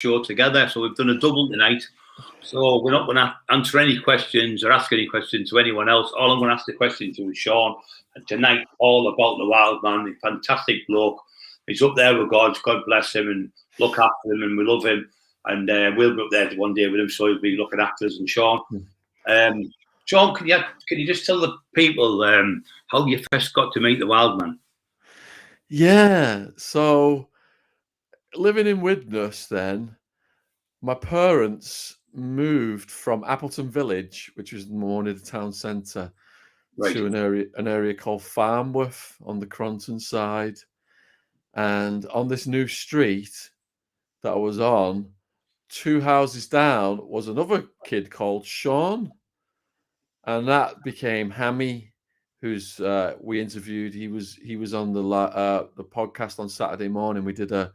show together. So we've done a double tonight. So we're not going to answer any questions or ask any questions to anyone else. All I'm going to ask the question to is Shaun. And tonight, all about the wild man, the fantastic bloke. He's up there with God. God bless him and look after him, and we love him. And we'll be up there one day with him, so he'll be looking after us. And Shaun, Shaun, can you just tell the people how you first got to meet the wild man? Yeah, so living in Widnes then, my parents moved from Appleton Village, which was more near the town centre, to an area called Farmworth on the Cronton side. And on this new street that I was on, 2 houses down was another kid called Shaun. And that became Hammy, who's we interviewed. He was on the podcast on Saturday morning. We did a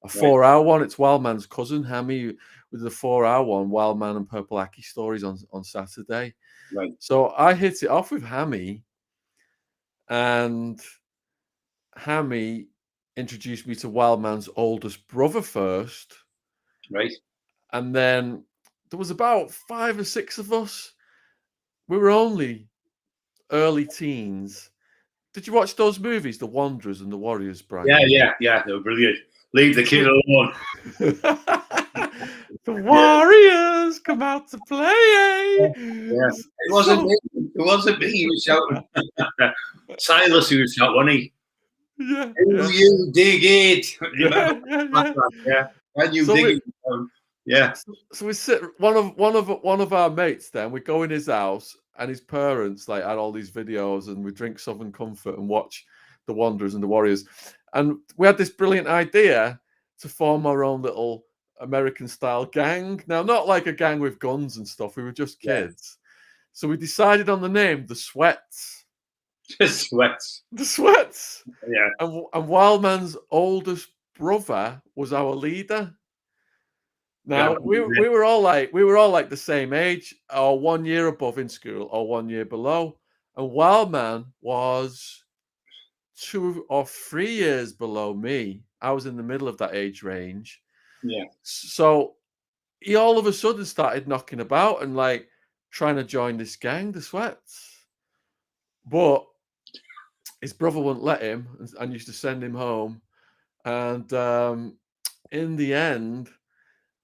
4-hour one. It's Wildman's cousin, Hammy. We did a 4-hour one, Wildman and Purple Aki stories on Saturday. Right. So I hit it off with Hammy, and Hammy introduced me to Wildman's oldest brother first. Right. And then there was about 5 or 6 of us. We were only early teens. Did you watch those movies, The Wanderers and The Warriors, Brian? Yeah. They were brilliant. Leave the kid alone. The Warriors come out to play. Yeah. It wasn't me. It wasn't me. He was shouting. Silas, who was shouting, wasn't he? Yeah. You dig it. Yeah. And you dig it. Yeah. So we sit one of our mates. Then we go in his house, and his parents had all these videos, and we drink Southern Comfort and watch The Wanderers and The Warriors. And we had this brilliant idea to form our own little American-style gang. Now, not like a gang with guns and stuff. We were just kids. So we decided on the name, The Sweats. The Sweats. The Sweats. Yeah. And Wildman's oldest brother was our leader. Now we were all like the same age, or 1 year above in school, or 1 year below. And Wildman was 2 or 3 years below me. I was in the middle of that age range. Yeah. So he all of a sudden started knocking about and trying to join this gang, the Sweats. But his brother wouldn't let him and used to send him home. And in the end,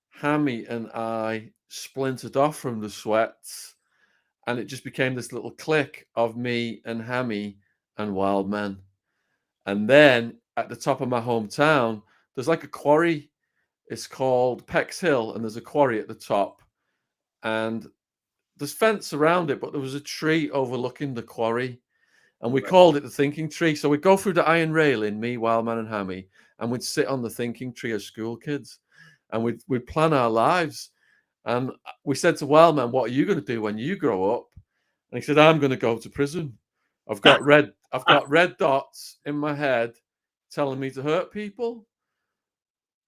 Hammy and I splintered off from the Sweats, and it just became this little clique of me and Hammy and Wildman. And then at the top of my hometown, there's a quarry. It's called Peck's Hill, and there's a quarry at the top. And there's fence around it, but there was a tree overlooking the quarry. And we called it the thinking tree. So we'd go through the iron railing, me, Wildman and Hammy, and we'd sit on the thinking tree as school kids. And we'd plan our lives. And we said to Wildman, "What are you going to do when you grow up?" And he said, "I'm going to go to prison. I've got red dots in my head telling me to hurt people."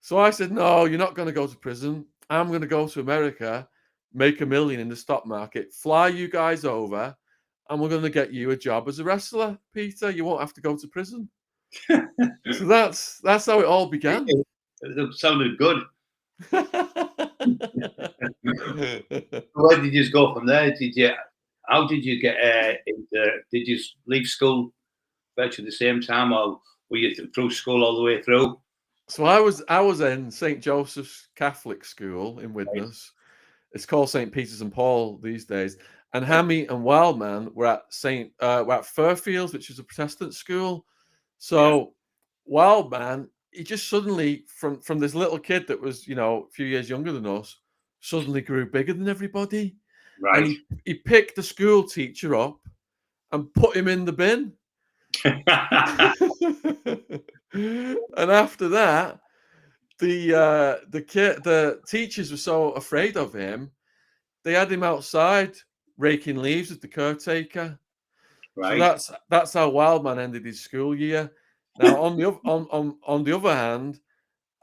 So I said, "No, you're not going to go to prison. I'm going to go to America, make $1 million in the stock market, fly you guys over, and we're going to get you a job as a wrestler, Peter. You won't have to go to prison." So that's how it all began. It sounded good. Where did you go from there? How did you get did you leave school virtually the same time, or were you through school all the way through? So I was in St. Joseph's Catholic School in Widnes. Right. It's called St. Peter's and Paul these days. And Hammy and Wildman were at Fairfields, which is a Protestant school. So Wildman, he just suddenly, from this little kid that was, a few years younger than us, suddenly grew bigger than everybody. Right. And he picked the school teacher up and put him in the bin. And after that, the teachers were so afraid of him, they had him outside raking leaves with the caretaker. Right. So that's how Wildman ended his school year. Now, on the other hand,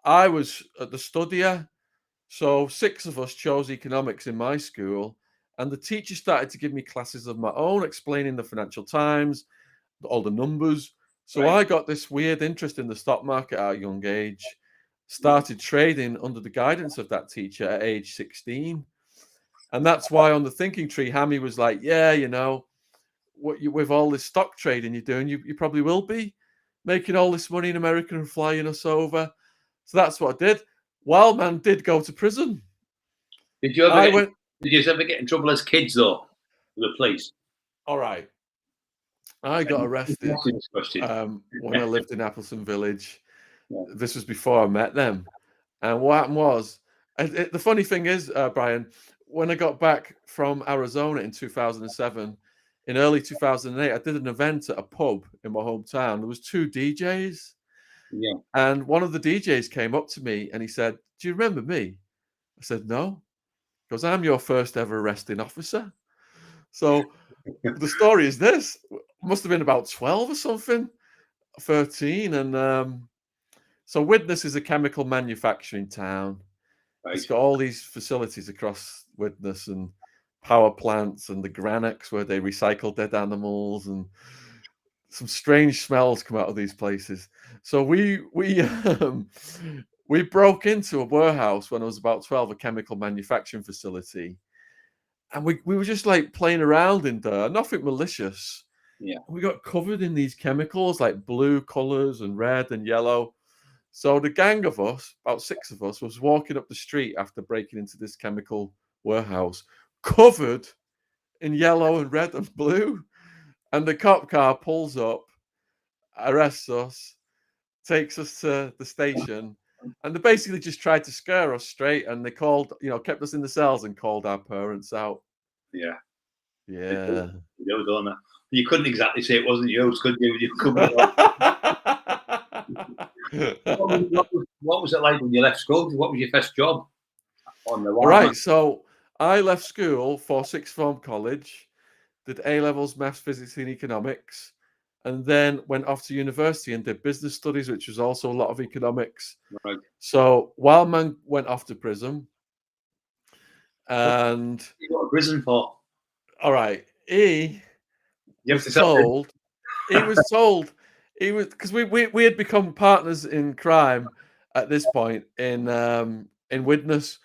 I was at the studier, so 6 of us chose economics in my school, and the teacher started to give me classes of my own, explaining the Financial Times, all the numbers. So I got this weird interest in the stock market at a young age, started trading under the guidance of that teacher at age 16. And that's why on the thinking tree, Hammy was like, yeah, you know, with all this stock trading you're doing, you probably will be making all this money in America and flying us over. So that's what I did. Wildman did go to prison. Did you ever get in trouble as kids though with the police? All right. I got arrested when I lived in Appleton Village. Yeah. This was before I met them. And what happened was, the funny thing is, Brian, when I got back from Arizona in 2007, in early 2008, I did an event at a pub in my hometown. There was 2 DJs. Yeah. And one of the DJs came up to me and he said, "Do you remember me?" I said, "No." He goes, "I'm your first ever arresting officer." So the story is this: must have been about 12 or something, 13, and so Widnes is a chemical manufacturing town. Right. It's got all these facilities across Widnes and power plants and the granics where they recycle dead animals, and some strange smells come out of these places. So we broke into a warehouse when I was about 12, a chemical manufacturing facility. And we were just like playing around in there, nothing malicious. Yeah. We got covered in these chemicals, like blue colors and red and yellow. So the gang of us, about 6 of us, was walking up the street after breaking into this chemical warehouse, covered in yellow and red and blue. And the cop car pulls up, arrests us, takes us to the station, and they basically just tried to scare us straight. And they called, kept us in the cells and called our parents out. Yeah. Yeah. You couldn't exactly say it wasn't yours, could you? You covered it up. What was it like when you left school? What was your first job on the All right, so I left school for sixth form college, did A levels, maths, physics, and economics, and then went off to university and did business studies, which was also a lot of economics. Right. So Wildman went off to prison, and what you got to prison for? All right, he was told because we had become partners in crime at this point in Widnes.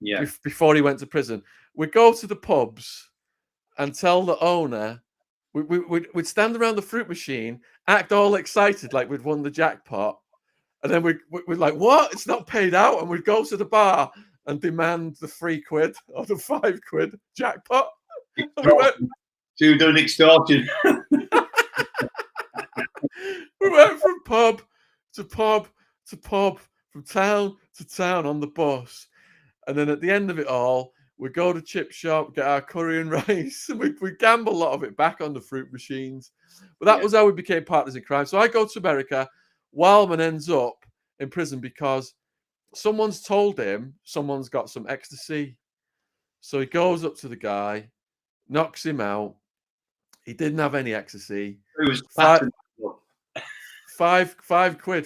Yeah. Before he went to prison, we'd go to the pubs and tell the owner. We'd stand around the fruit machine, act all excited like we'd won the jackpot, and then we'd like, "What? It's not paid out!" And we'd go to the bar and demand the £3 or the £5 jackpot. So you're doing extortion. We went from pub to pub to pub, from town to town on the bus. And then at the end of it all, we'd go to chip shop, get our curry and rice, and we'd gamble a lot of it back on the fruit machines. But that was how we became partners in crime. So I go to America. Wildman ends up in prison because someone's told him someone's got some ecstasy. So he goes up to the guy, knocks him out. He didn't have any ecstasy. It was £5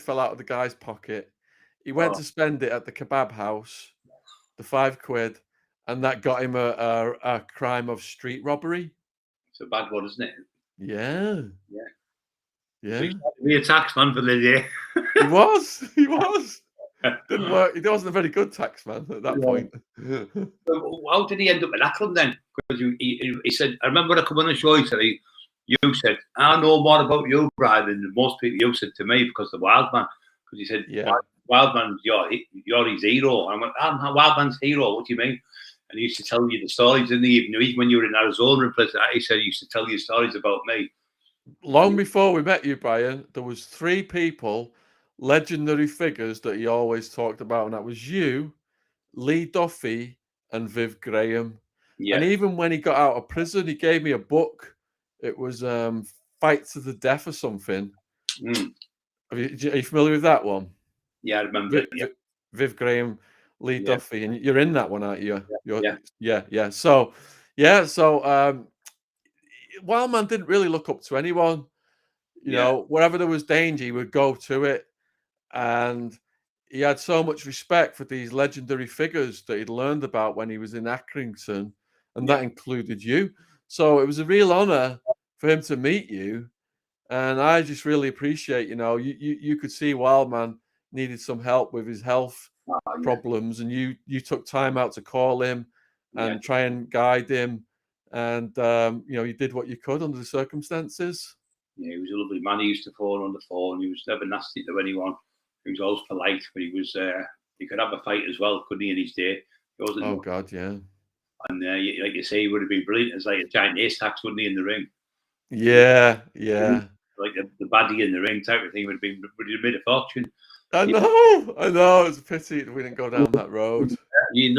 fell out of the guy's pocket. He went to spend it at the kebab house, the £5, and that got him a crime of street robbery. It's a bad one, isn't it? Yeah. So he tried to be a taxman for the day. He was. Didn't work. He wasn't a very good taxman at that point. How did he end up in Ackland then? Because he said, I remember when I come on the show, he said, you said, I know more about you, Brian, than most people you said to me because the Wildman. Because he said, Wildman's you're his hero. And I went, I'm Wildman's hero. What do you mean? And he used to tell you the stories in the evening, even when you were in Arizona and places. He said he used to tell you stories about me. Long before we met you, Brian, there was 3 people, legendary figures that he always talked about, and that was you, Lee Duffy, and Viv Graham. Yeah. And even when he got out of prison, he gave me a book. It was Fight to the Death or something. Are you familiar with that one? Yeah, I remember. Viv Graham, Lee Duffy, and you're in that one, aren't you? Yeah. So Wildman didn't really look up to anyone. You know, wherever there was danger, he would go to it. And he had so much respect for these legendary figures that he'd learned about when he was in Accrington, and that included you. So it was a real honor for him to meet you. And I just really appreciate, you could see Wildman needed some help with his health problems, and you took time out to call him and try and guide him, and you did what you could under the circumstances. Yeah, he was a lovely man. He used to phone on the phone. He was never nasty to anyone. He was always polite, but he could have a fight as well, couldn't he, in his day? Oh God, yeah. And like you say, he would have been brilliant as like a giant ace tax, wouldn't he, in the ring? Yeah. Like the baddie in the ring type of thing would have made a fortune. I know. It's a pity we didn't go down that road. You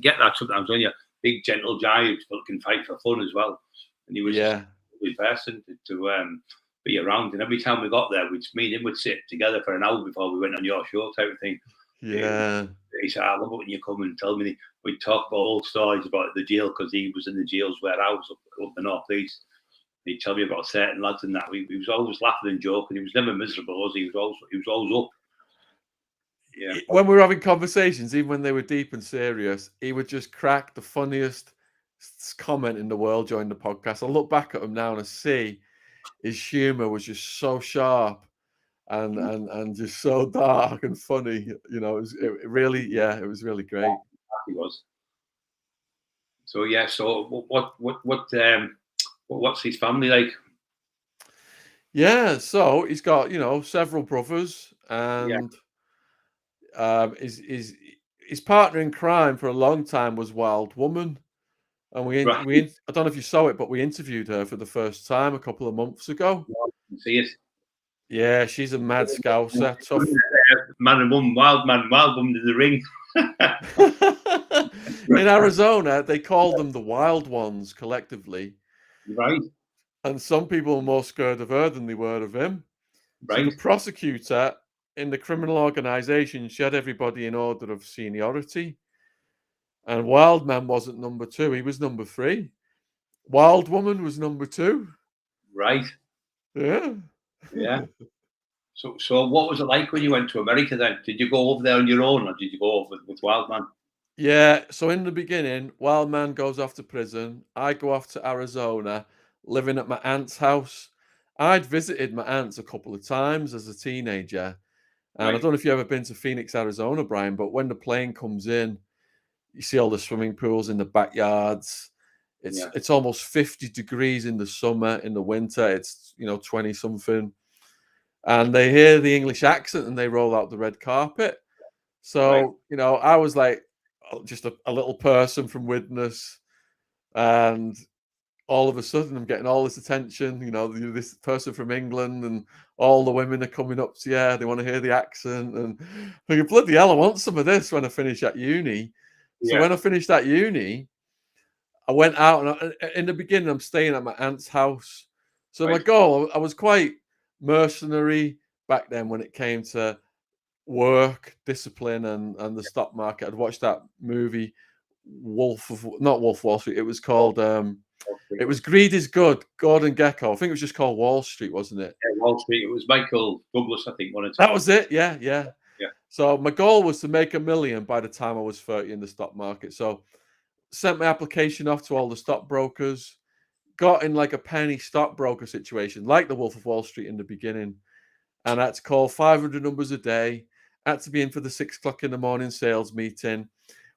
get that sometimes when you're big, gentle giant who can fight for fun as well. And he was a lovely person to be around. And every time we got there, me and him would sit together for an hour before we went on your show type of thing. Yeah. He said, I love it when you come and tell me. We'd talk about old stories about the jail because he was in the jails where I was up the North East. He'd tell me about certain lads and that. He was always laughing and joking. He was never miserable, was he? He was always up. Yeah. When we were having conversations, even when they were deep and serious, he would just crack the funniest comment in the world during the podcast. I look back at him now and I see his humor was just so sharp and just so dark and funny. It was really great. He was. So yeah. So what's his family like? Yeah. So he's got several brothers, and his partner in crime for a long time was Wild Woman. And we I don't know if you saw it, but we interviewed her for the first time a couple of months ago. See it? Yeah, she's a mad scouser. Tough. Man and woman, wild woman in the ring. In Arizona, they called them the Wild Ones collectively. Right. And some people were more scared of her than they were of him. Right. So the prosecutor in the criminal organization, she had everybody in order of seniority. And Wild Man wasn't number 2, he was number 3. Wild Woman was number 2. Right. Yeah. So what was it like when you went to America then? Did you go over there on your own or did you go over with Wild Man? Yeah, so in the beginning, Wild Man goes off to prison. I go off to Arizona, living at my aunt's house. I'd visited my aunt's a couple of times as a teenager. And I don't know if you've ever been to Phoenix, Arizona, Brian, but when the plane comes in, you see all the swimming pools in the backyards. It's almost 50 degrees in the summer. In the winter, it's 20 something. And they hear the English accent and they roll out the red carpet. So, I was like just a little person from Widnes, and all of a sudden I'm getting all this attention, this person from England, and all the women are coming up to you. They want to hear the accent, and I'm thinking, bloody hell, I want some of this when I finish at uni. So when I finished at uni, I went out, and in the beginning, I'm staying at my aunt's house. So my goal, I was quite mercenary back then when it came to work, discipline, and the stock market. I'd watched that movie, not Wolf of Wall Street. It was called, it was Greed is Good, Gordon Gekko. I think it was just called Wall Street, wasn't it? Yeah, Wall Street. It was Michael Douglas, I think. That was it. Yeah. So my goal was to make $1 million by the time I was 30 in the stock market. So sent my application off to all the stockbrokers, got in like a penny stockbroker situation, like the Wolf of Wall Street in the beginning. And I had to call 500 numbers a day. I had to be in for the 6 o'clock in the morning sales meeting.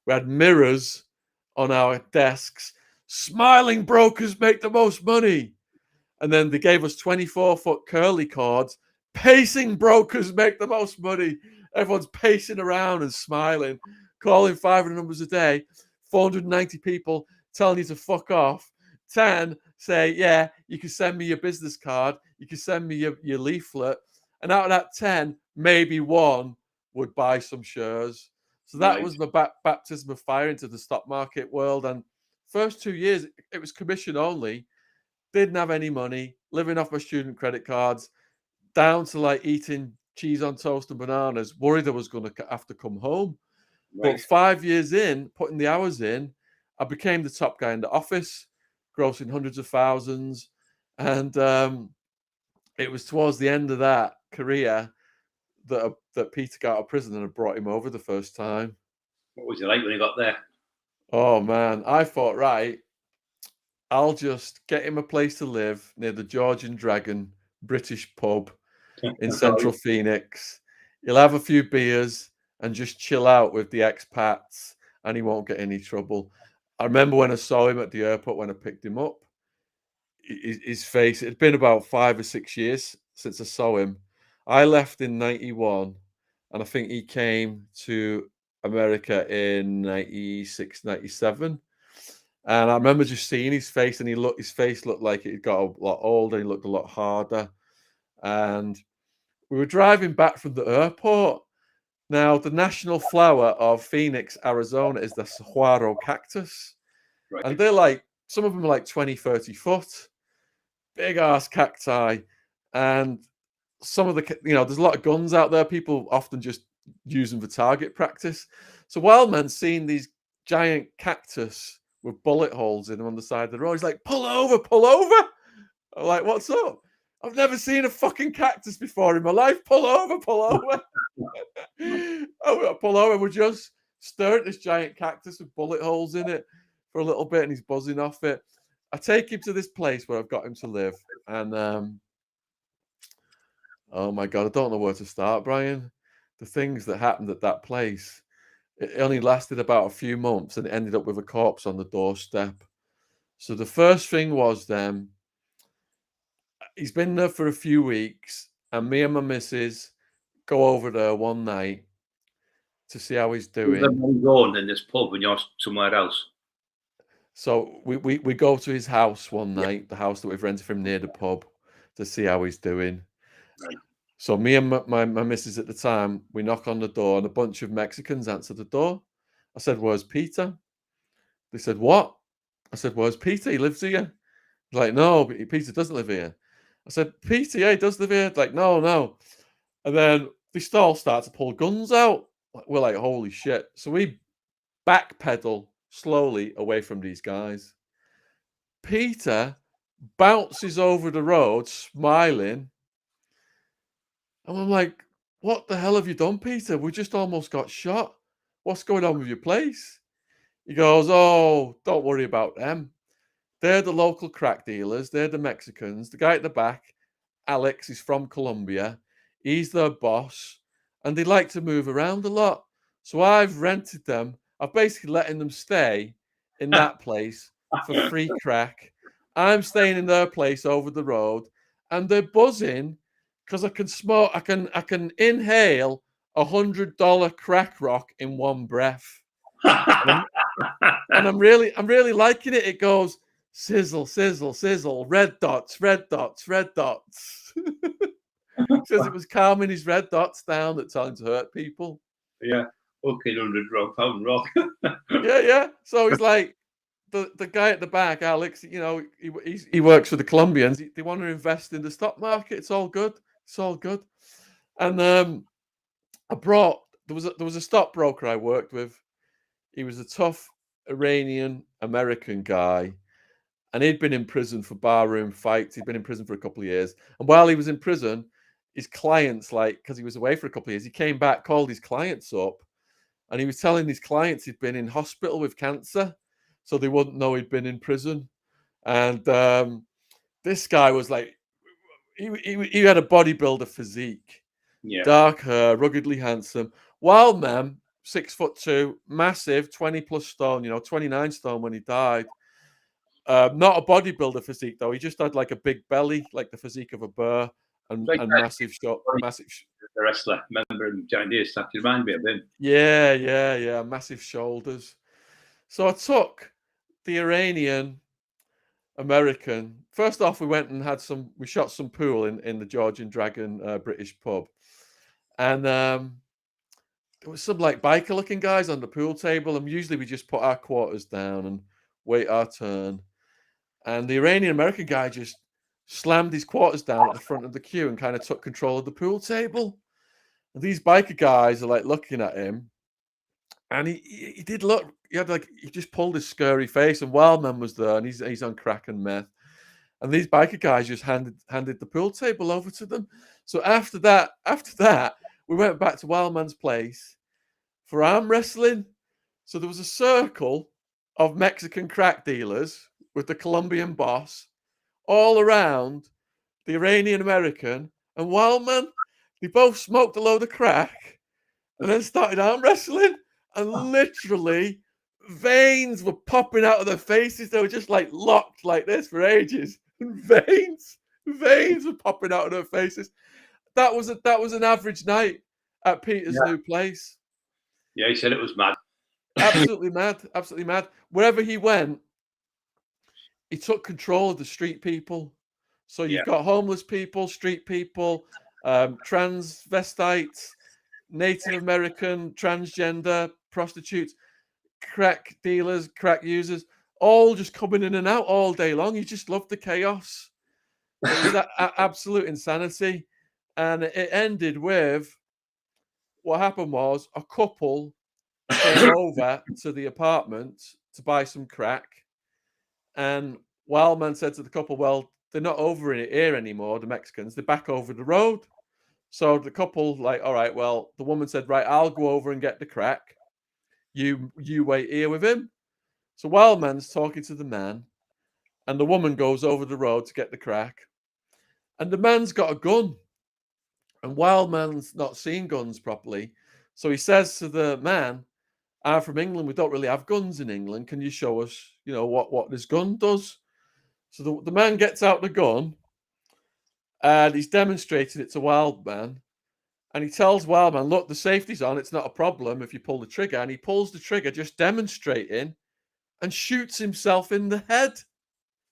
We had mirrors on our desks. Smiling brokers make the most money. And then they gave us 24-foot curly cords. Pacing brokers make the most money. Everyone's pacing around and smiling, calling 500 numbers a day. 490 people telling you to fuck off. 10 say, yeah, you can send me your business card. You can send me your leaflet. And out of that 10, maybe 1 would buy some shares. So that was my baptism of fire into the stock market world. And first 2 years, it was commission only. Didn't have any money, living off my student credit cards, down to like eating cheese on toast and bananas, worried I was going to have to come home. But 5 years in, putting the hours in, I became the top guy in the office, grossing hundreds of thousands. And it was towards the end of that career that Peter got out of prison and I brought him over the first time. What was it like when he got there? Oh, man. I thought, right, I'll just get him a place to live near the Georgian Dragon British pub in central Phoenix. He'll have a few beers and just chill out with the expats, and he won't get any trouble. I remember when I saw him at the airport when I picked him up. His face, it had been about 5 or 6 years since I saw him. I left in 91, and I think he came to America in 96, 97. And I remember just seeing his face, and his face looked like it got a lot older. He looked a lot harder. And we were driving back from the airport. Now, the national flower of Phoenix, Arizona is the saguaro cactus. Right. And they're like, some of them are like 20, 30 foot, big ass cacti. And some of the, there's a lot of guns out there. People often just use them for target practice. So Wildman's seen these giant cactus with bullet holes in them on the side of the road. He's like, pull over, pull over. I'm like, what's up? I've never seen a fucking cactus before in my life. Pull over, pull over. Pull over. We're just staring at this giant cactus with bullet holes in it for a little bit, and he's buzzing off it. I take him to this place where I've got him to live, and oh my God, I don't know where to start, Brian. The things that happened at that place. It only lasted about a few months, and it ended up with a corpse on the doorstep. So the first thing was he's been there for a few weeks, and me and my missus go over there one night to see how he's doing. Going in this pub when you're somewhere else. So we go to his house one night, the house that we've rented from near the pub, to see how he's doing. Right. So me and my missus at the time, we knock on the door, and a bunch of Mexicans answer the door. I said, "Where's Peter?" They said, "What?" I said, "Where's Peter? He lives here." Like, "No, Peter doesn't live here." I said, "Peter, yeah, he does live here." Like, no. And then they all start to pull guns out. We're like, holy shit. So we backpedal slowly away from these guys. Peter bounces over the road smiling. And I'm like, what the hell have you done, Peter? We just almost got shot. What's going on with your place? He goes, oh, don't worry about them. They're the local crack dealers. They're the Mexicans. The guy at the back, Alex, is from Colombia. He's their boss. And they like to move around a lot. So I've rented them. I've basically letting them stay in that place for free crack. I'm staying in their place over the road. And they're buzzing because I can smoke. I can inhale $100 crack rock in one breath. And I'm really liking it. It goes sizzle, sizzle, sizzle, red dots, red dots, red dots. Says it was calming his red dots down that time to hurt people. Yeah. Okay, £100 rock. Yeah. So he's like, the guy at the back, Alex, he works for the Colombians. They want to invest in the stock market. It's all good. It's all good. And there was a stockbroker I worked with. He was a tough Iranian American guy, and he'd been in prison for barroom fights. He'd been in prison for a couple of years. And while he was in prison, his clients, because he was away for a couple of years, he came back, called his clients up, and he was telling his clients he'd been in hospital with cancer, so they wouldn't know he'd been in prison. And this guy was like, he had a bodybuilder physique, dark hair, ruggedly handsome, wild man, 6'2", massive, 20 plus stone, 29 stone when he died. Not a bodybuilder physique though. He just had like a big belly, like the physique of a bear, and massive shot, massive. The wrestler, remember him, Giant Ears, that remind me of him. Yeah, massive shoulders. So I took the Iranian American. First off, we went and we shot some pool in the Georgian Dragon British pub, and there was some like biker looking guys on the pool table, and usually we just put our quarters down and wait our turn. And the Iranian American guy just slammed his quarters down at the front of the queue and kind of took control of the pool table. And these biker guys are like looking at him, and he did look. He just pulled his scary face, and Wildman was there, and he's on crack and meth. And these biker guys just handed the pool table over to them. So after that, we went back to Wildman's place for arm wrestling. So there was a circle of Mexican crack dealers with the Colombian boss all around the Iranian American and Wildman, They both smoked a load of crack and then started arm wrestling. And literally, veins were popping out of their faces. They were just like locked like this for ages. And veins were popping out of their faces. That was an average night at Peter's new place. Yeah, he said it was mad. Absolutely mad. Absolutely mad. Wherever he went, he took control of the street people. So you've got homeless people, street people, transvestites, Native American, transgender, prostitutes, crack dealers, crack users, all just coming in and out all day long. You just loved the chaos. It was absolute insanity. And it ended with what happened was a couple came over to the apartment to buy some crack. And Wildman said to the couple, well, they're not over here anymore, the Mexicans, they're back over the road. So the couple, like, all right, well, the woman said, right, I'll go over and get the crack. You wait here with him. So Wildman's talking to the man, and the woman goes over the road to get the crack. And the man's got a gun. And Wildman's not seen guns properly. So he says to the man, I'm from England. We don't really have guns in England. Can you show us, what this gun does? So the man gets out the gun and he's demonstrating it to Wildman. And he tells Wildman, look, the safety's on. It's not a problem if you pull the trigger. And he pulls the trigger, just demonstrating, and shoots himself in the head.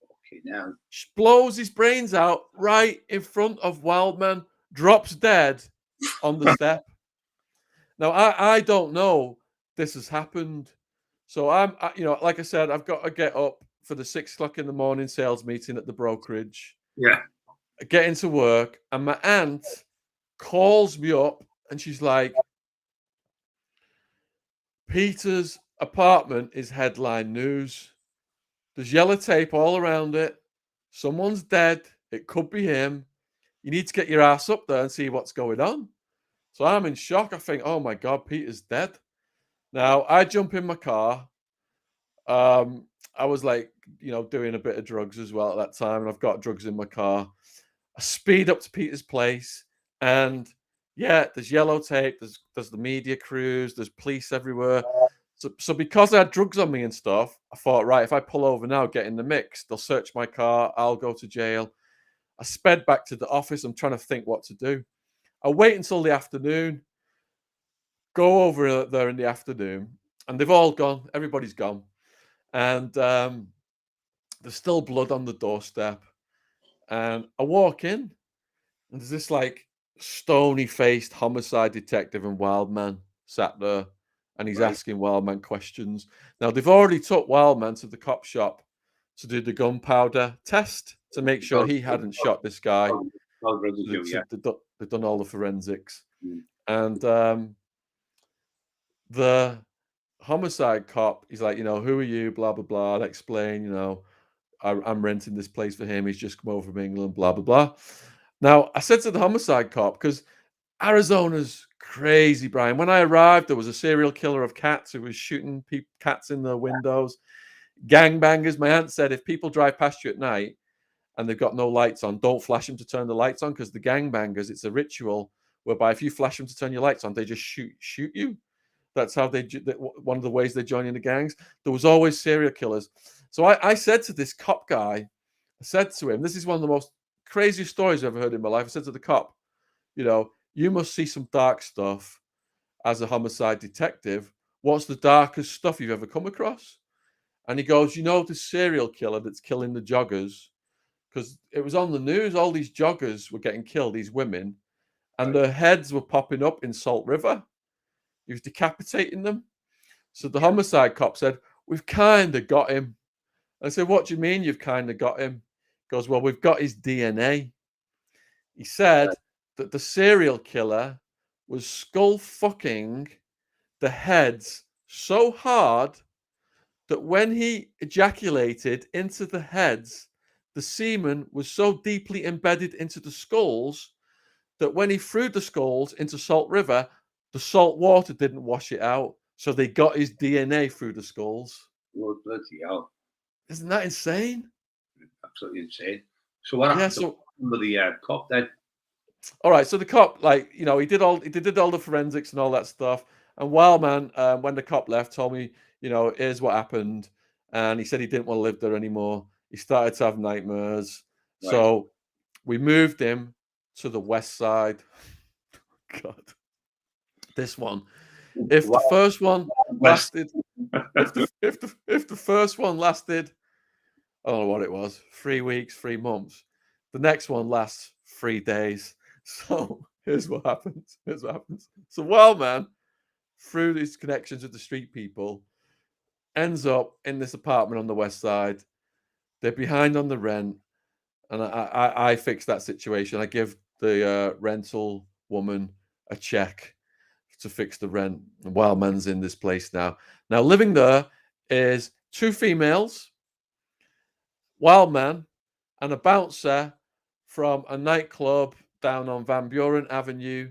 Okay, now. Blows his brains out right in front of Wildman, drops dead on the step. Now, I don't know this has happened. So like I said, I've got to get up for the 6 o'clock in the morning sales meeting at the brokerage. Yeah. Get into work, and my aunt calls me up and she's like, Peter's apartment is headline news. There's yellow tape all around it. Someone's dead. It could be him. You need to get your ass up there and see what's going on. So I'm in shock. I think, oh my God, Peter's dead. Now I jump in my car. I was like, doing a bit of drugs as well at that time, and I've got drugs in my car. I speed up to Peter's place, and there's yellow tape. There's the media crews. There's police everywhere. So because I had drugs on me and stuff, I thought, right, if I pull over now, get in the mix, they'll search my car. I'll go to jail. I sped back to the office. I'm trying to think what to do. I wait until the afternoon. Go over there in the afternoon, and they've all gone. Everybody's gone. And there's still blood on the doorstep. And I walk in, and there's this like stony-faced homicide detective and Wildman sat there, and he's asking Wildman questions. Now, they've already took Wildman to the cop shop to do the gunpowder test to make sure he hadn't shot this guy. They've done all the forensics. And the homicide cop, he's like, who are you? Blah, blah, blah. I'll explain, I'm renting this place for him. He's just come over from England, blah, blah, blah. Now, I said to the homicide cop, because Arizona's crazy, Brian. When I arrived, there was a serial killer of cats who was shooting cats in their windows. Gangbangers. My aunt said if people drive past you at night and they've got no lights on, don't flash them to turn the lights on, because the gangbangers, it's a ritual whereby if you flash them to turn your lights on, they just shoot you. That's how one of the ways they join in the gangs. There was always serial killers. So I said to this cop guy, I said to him, this is one of the most craziest stories I've ever heard in my life. I said to the cop, you must see some dark stuff as a homicide detective. What's the darkest stuff you've ever come across? And he goes, the serial killer that's killing the joggers, because it was on the news, all these joggers were getting killed, these women, and their heads were popping up in Salt River. He was decapitating them. So the homicide cop said, we've kind of got him. I said, what do you mean you've kind of got him? He goes, well, we've got his DNA. He said that the serial killer was skull fucking the heads so hard that when he ejaculated into the heads, the semen was so deeply embedded into the skulls that when he threw the skulls into Salt River, the salt water didn't wash it out. So they got his DNA through the skulls. Lord bloody hell. Isn't that insane? Absolutely insane. So what happened to the cop then? all right, so the cop, like, he did all the forensics and all that stuff. And Wildman, when the cop left, told me, here's what happened. And he said he didn't want to live there anymore. He started to have nightmares. Right. So we moved him to the west side. God, this one. If the first one lasted, if the first one lasted, I don't know what it was, 3 weeks, 3 months. The next one lasts 3 days. So here's what happens. So Wildman, through these connections with the street people, ends up in this apartment on the west side. They're behind on the rent, and I fix that situation. I give the rental woman a check to fix the rent. And Wildman's in this place now. Now living there is 2 females, Wildman, and a bouncer from a nightclub down on Van Buren Avenue.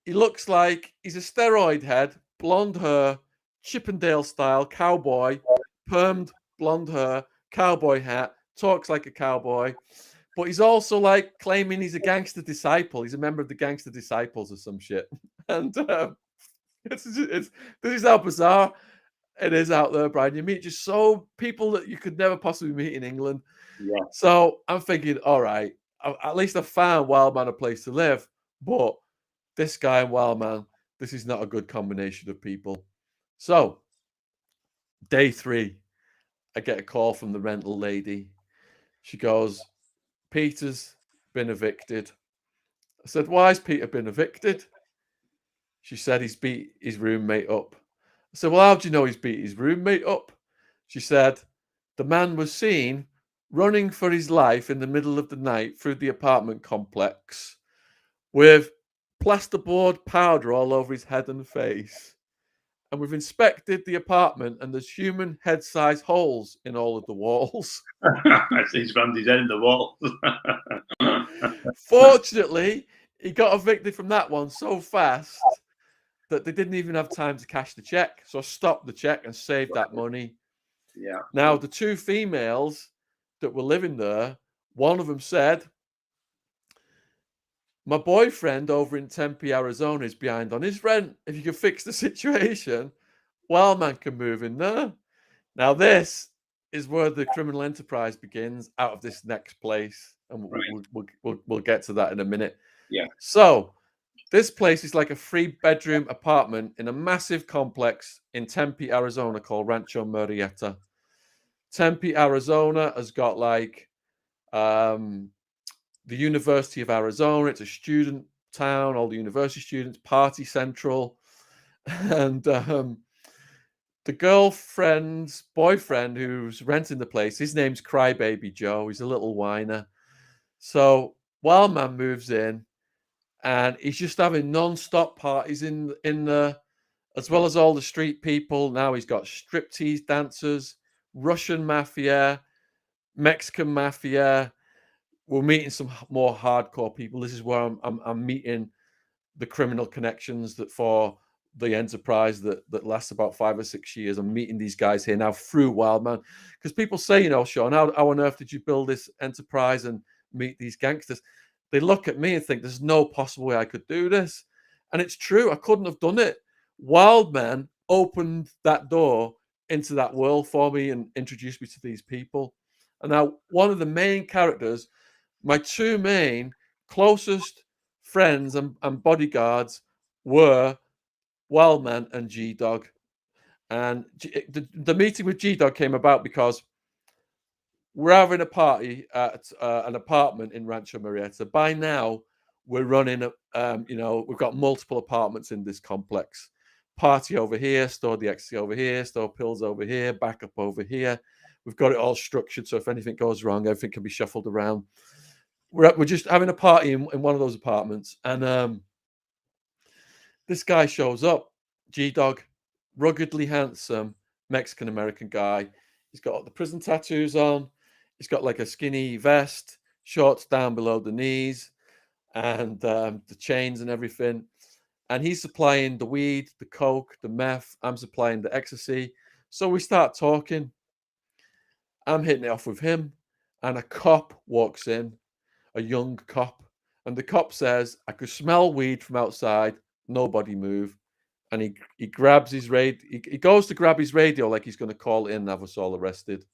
He looks like he's a steroid head, blonde hair, Chippendale style cowboy, permed blonde hair, cowboy hat, talks like a cowboy, but he's also like claiming he's a gangster disciple. He's a member of the Gangster Disciples or some shit. And this is how bizarre it is out there, Brian. You meet just people that you could never possibly meet in England. Yeah. So I'm thinking, all right, at least I found Wildman a place to live, but this guy and Wildman, this is not a good combination of people. So day 3, I get a call from the rental lady. She goes, Peter's been evicted. I said, why has Peter been evicted? She said he's beat his roommate up. I said, well, how do you know he's beat his roommate up? She said, the man was seen running for his life in the middle of the night through the apartment complex with plasterboard powder all over his head and face. And we've inspected the apartment, and there's human head-sized holes in all of the walls. He's rammed his head in the wall. Fortunately, he got evicted from that one so fast that they didn't even have time to cash the check. So I stopped the check and saved that money. Yeah. Now, the 2 females that were living there, one of them said, my boyfriend over in Tempe, Arizona is behind on his rent. If you can fix the situation, Wildman can move in there. Now, this is where the criminal enterprise begins out of this next place. And we'll get to that in a minute. Yeah. So this place is like a 3-bedroom apartment in a massive complex in Tempe, Arizona called Rancho Murrieta. Tempe, Arizona has got like the University of Arizona. It's a student town, all the university students, party central. And the girlfriend's boyfriend who's renting the place, his name's Crybaby Joe. He's a little whiner. So Wildman moves in, and he's just having non-stop parties in the, as well as all the street people. Now he's got striptease dancers, Russian mafia, Mexican mafia. We're meeting some more hardcore people. This is where I'm meeting the criminal connections that for the enterprise that lasts about 5 or 6 years. I'm meeting these guys here now through Wildman, because people say, Shaun, how on earth did you build this enterprise and meet these gangsters? They look at me and think there's no possible way I could do this. And it's true. I couldn't have done it. Wildman opened that door into that world for me and introduced me to these people. And now one of the main characters, my 2 main closest friends and bodyguards were Wildman and G-Dog. And the meeting with G-Dog came about because we're having a party at an apartment in Rancho Murrieta. By now, we're running, we've got multiple apartments in this complex. Party over here, store the ecstasy over here, store pills over here, backup over here. We've got it all structured, so if anything goes wrong, everything can be shuffled around. We're just having a party in one of those apartments, and this guy shows up, G-Dog, ruggedly handsome Mexican-American guy. He's got the prison tattoos on. He's got like a skinny vest, shorts down below the knees, and the chains and everything. And he's supplying the weed, the coke, the meth. I'm supplying the ecstasy. So we start talking. I'm hitting it off with him, and a cop walks in, a young cop, And the cop says, I could smell weed from outside. Nobody move. And he grabs his radio. He goes to grab his radio like he's going to call in and have us all arrested.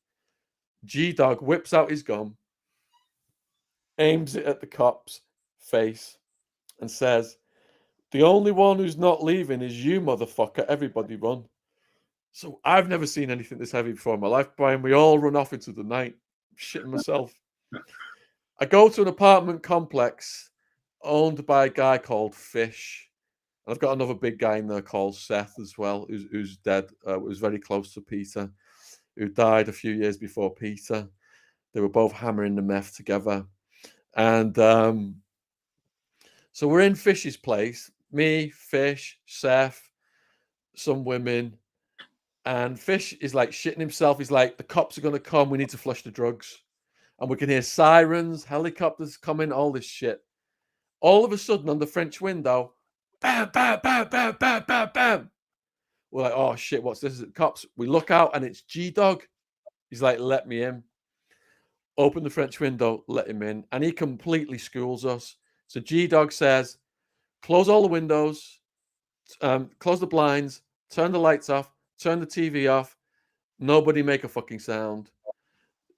G-Dog whips out his gun, aims it at the cop's face, and says, the only one who's not leaving is you, motherfucker. Everybody run. So I've never seen anything this heavy before in my life, Brian. We all run off into the night. I'm shitting myself. I go to an apartment complex owned by a guy called Fish. And I've got another big guy in there called Seth as well, who's dead. Was very close to Peter, who died a few years before Peter. They were both hammering the meth together. And so we're in Fish's place. Me, Fish, Seth, some women. And Fish is like shitting himself. He's like, the cops are going to come. We need to flush the drugs. And we can hear sirens, helicopters coming, all this shit. All of a sudden, on the French window, bam, bam, bam, bam, bam, bam, bam. We're like, oh shit, what's this? Is it cops? We look out and it's G-Dog. He's like, let me in. Open the French window, let him in. And he completely schools us. So G-Dog says, close all the windows, close the blinds, turn the lights off, turn the TV off. Nobody make a fucking sound.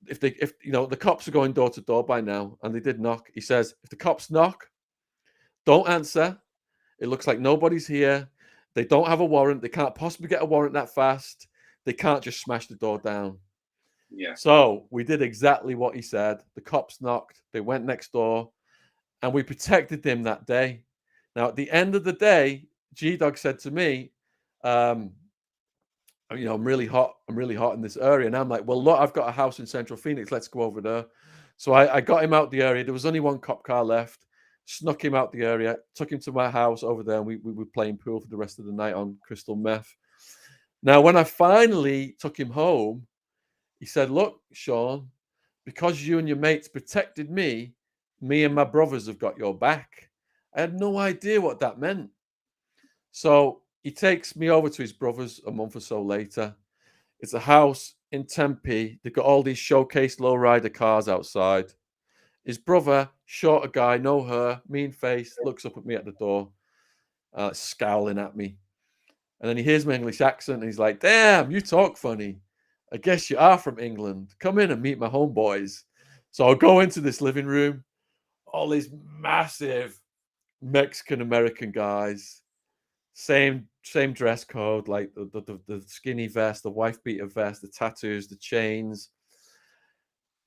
If the cops are going door to door by now, and they did knock, he says, if the cops knock, don't answer. It looks like nobody's here. They don't have a warrant. They can't possibly get a warrant that fast. They can't just smash the door down. Yeah. So we did exactly what he said. The cops knocked. They went next door, and we protected them that day. Now, at the end of the day, G-Dog said to me, I'm really hot. I'm really hot in this area. And I'm like, well, look, I've got a house in Central Phoenix. Let's go over there. So I got him out the area. There was only one cop car left. Snuck him out the area, took him to my house over there, and we were playing pool for the rest of the night on crystal meth. Now, when I finally took him home, he said, look, Shaun, because you and your mates protected me, me and my brothers have got your back. I had no idea what that meant. So he takes me over to his brother's a month or so later. It's a house in Tempe. They've got all these showcased lowrider cars outside. His brother, shorter guy, no hair, mean face, looks up at me at the door, scowling at me. And then he hears my English accent and he's like, damn, you talk funny. I guess you are from England. Come in and meet my homeboys. So I'll go into this living room. All these massive Mexican-American guys. Same dress code, like the skinny vest, the wife beater vest, the tattoos, the chains.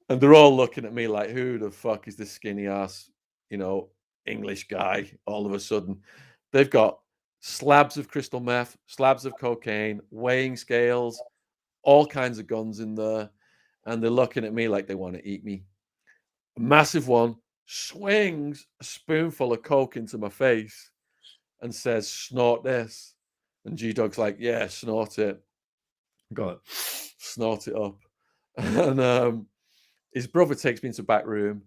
And they're all looking at me like, who the fuck is this skinny ass, English guy? All of a sudden, they've got slabs of crystal meth, slabs of cocaine, weighing scales, all kinds of guns in there. And they're looking at me like they want to eat me. A massive one swings a spoonful of coke into my face and says, snort this. And G-Dog's like, yeah, snort it. Got it. Snort it up. And his brother takes me into the back room,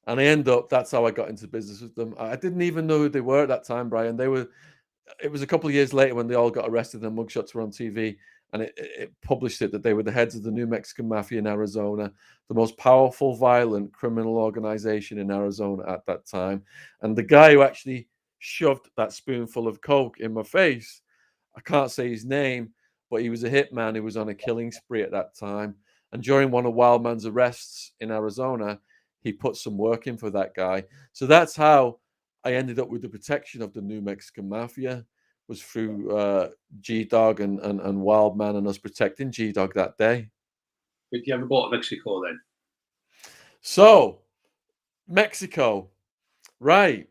and I end up, that's how I got into business with them. I didn't even know who they were at that time, Brian. It was a couple of years later when they all got arrested and mugshots were on TV, and it published it that they were the heads of the New Mexican Mafia in Arizona, the most powerful, violent criminal organization in Arizona at that time. And the guy who actually shoved that spoonful of coke in my face, I can't say his name, but he was a hitman who was on a killing spree at that time. And during one of Wildman's arrests in Arizona, he put some work in for that guy. So that's how I ended up with the protection of the New Mexican Mafia, was through G-Dog and Wildman and us protecting G-Dog that day. Did you ever go to Mexico then? So, Mexico. Right.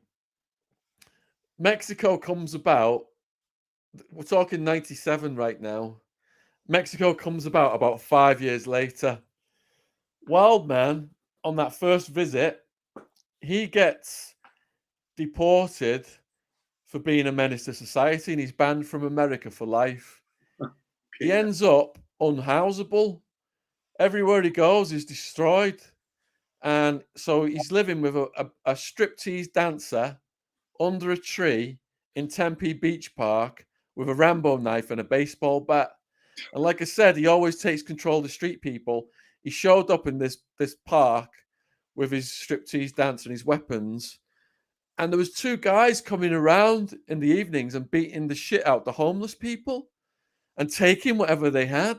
Mexico comes about, we're talking 97 right now. Mexico comes about 5 years later. Wildman, on that first visit, he gets deported for being a menace to society, and he's banned from America for life. Okay. He ends up unhousable. Everywhere he goes, he's destroyed. And so he's living with a striptease dancer under a tree in Tempe Beach Park with a Rambo knife and a baseball bat. And like I said, he always takes control of the street people. He showed up in this park with his striptease dancer and his weapons. And there was two guys coming around in the evenings and beating the shit out the homeless people and taking whatever they had.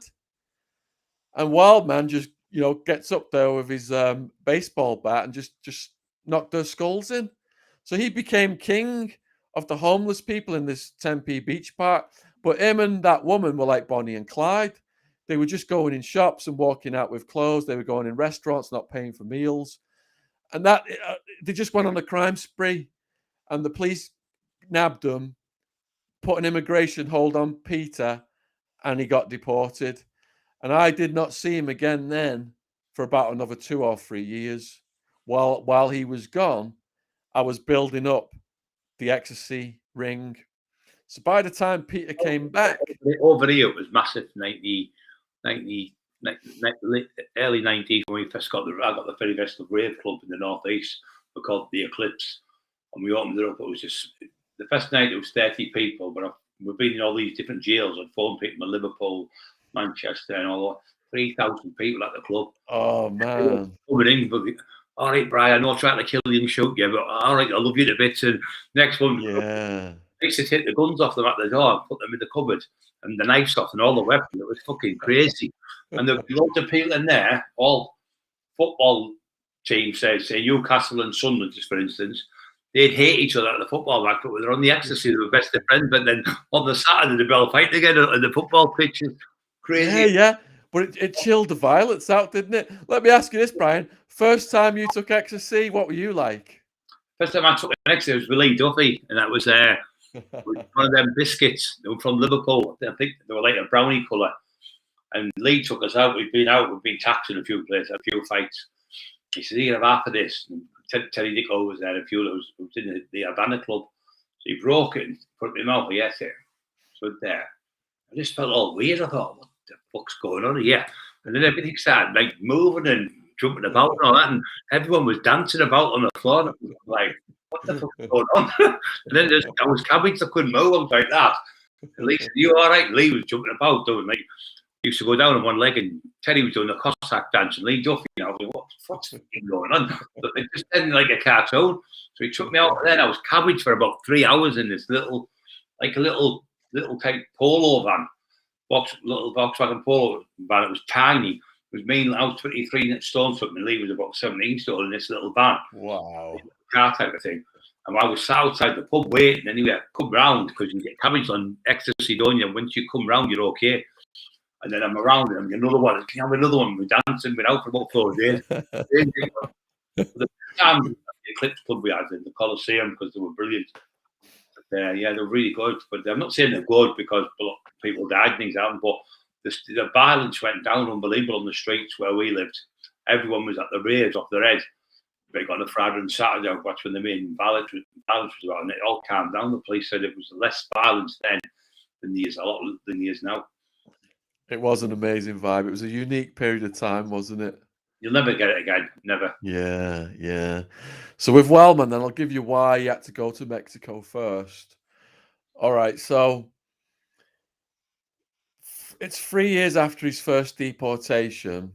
And Wildman just, gets up there with his baseball bat and just knocked their skulls in. So he became king of the homeless people in this Tempe beach park. But him and that woman were like Bonnie and Clyde. They were just going in shops and walking out with clothes. They were going in restaurants, not paying for meals. And that they just went on a crime spree. And the police nabbed them, put an immigration hold on Peter, and he got deported. And I did not see him again then for about another 2 or 3 years. While he was gone, I was building up the ecstasy ring. So by the time Peter came back, over here it was massive. 90, early 90s when we first got I got the very best of rave club in the northeast. We called the Eclipse, and we opened it up. It was just the first night. It was 30 people, but we've been in all these different jails and phone people in Liverpool, Manchester, and all that. 3,000 people at the club. Oh man! Coming in, but all right, Brian, I'm not trying to kill you and shoot you, but all right, I love you to bits. And next one, yeah. I used to take the guns off them at the door and put them in the cupboard, and the knives off and all the weapons. It was fucking crazy. And there were loads of people in there, all football teams, say Newcastle and Sunderland, just for instance. They'd hate each other at the football match, but they're on the ecstasy, they were best of friends. But then on the Saturday, they'd all fight together at the football pitches. Crazy. Yeah. But it chilled the violence out, didn't it? Let me ask you this, Brian. First time you took ecstasy, what were you like? First time I took ecstasy was with Lee Duffy, and that was one of them biscuits. They were from Liverpool. I think they were like a brownie colour. And Lee took us out. We've been taxing a few places, a few fights. He said, "You can have half of this." And Terry Dicko was there, a few that was in the Havana club. So he broke it and put it in my mouth. Yes, it stood there. I just felt all weird. I thought, what the fuck's going on here? And then everything started like moving and jumping about and all that. And everyone was dancing about on the floor. And I was like, what the fuck's going on? And then I was cabbage. I couldn't move. I was like that. And Lee said, "You all right?" Lee was jumping about doing like, used to go down on one leg, and Teddy was doing the Cossack dance, and Lee Duffy, I was like, what's going on? But it just ended like a cartoon. So he took me out there, and I was cabbage for about 3 hours in this little type polo van, little Volkswagen polo van. It was tiny. It was me, I was 23 stone something, and Lee was about 17 stone in this little van. Wow. Car type of thing. And I was outside the pub waiting, anyway, come round, because you get cabbage on ecstasy, don't you? Once you come round, you're okay. And then I'm around and another one. Can you have another one? We're dancing. We're out for about 4 days. The Eclipse club we had in the Coliseum, because they were brilliant. But, yeah, they're really good. But I'm not saying they're good because people died and things happened. But the violence went down unbelievable on the streets where we lived. Everyone was at the raves off their head. They got on a Friday and Saturday. That's when the main violence was about, and it all calmed down. The police said it was less violence then than years now. It was an amazing vibe. It was a unique period of time, wasn't it? You'll never get it again. Never. Yeah. So with Wellman, then I'll give you why he had to go to Mexico first. All right, so it's 3 years after his first deportation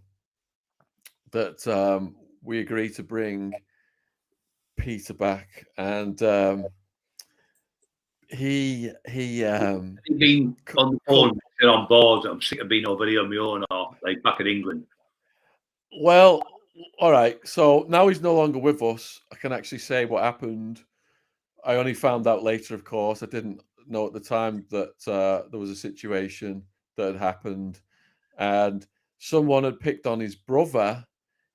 that we agreed to bring Peter back, and he been on the phone, on board. I'm sick of being over here on my own, or like back in England. Well, all right. So now he's no longer with us. I can actually say what happened. I only found out later, of course. I didn't know at the time that there was a situation that had happened, and someone had picked on his brother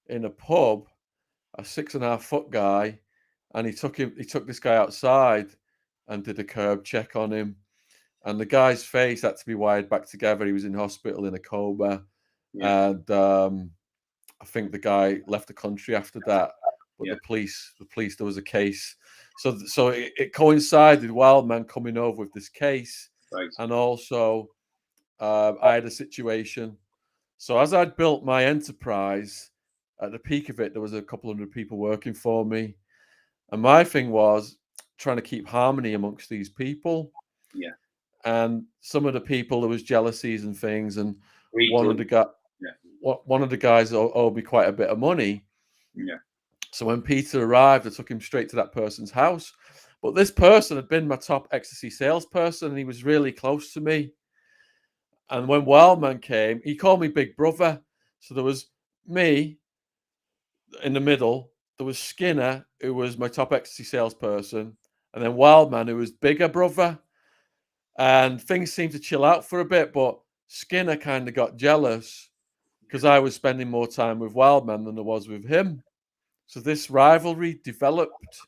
in a pub, a 6.5-foot guy, and he took this guy outside and did a curb check on him, and the guy's face had to be wired back together. He was in hospital in a coma, and I think the guy left the country after that. But the police, there was a case. So it coincided, Wildman coming over with this case, right. And also I had a situation. So as I'd built my enterprise, at the peak of it, there was a couple hundred people working for me, and my thing was trying to keep harmony amongst these people. Yeah. And some of the people, there was jealousies and things, and one of the guys owed me quite a bit of money. Yeah. So when Peter arrived, I took him straight to that person's house. But this person had been my top ecstasy salesperson, and he was really close to me. And when Wildman came, he called me Big Brother. So there was me in the middle. There was Skinner, who was my top ecstasy salesperson, and then Wildman, who was Bigger Brother. And things seemed to chill out for a bit, but Skinner kind of got jealous because I was spending more time with Wildman than I was with him. So this rivalry developed.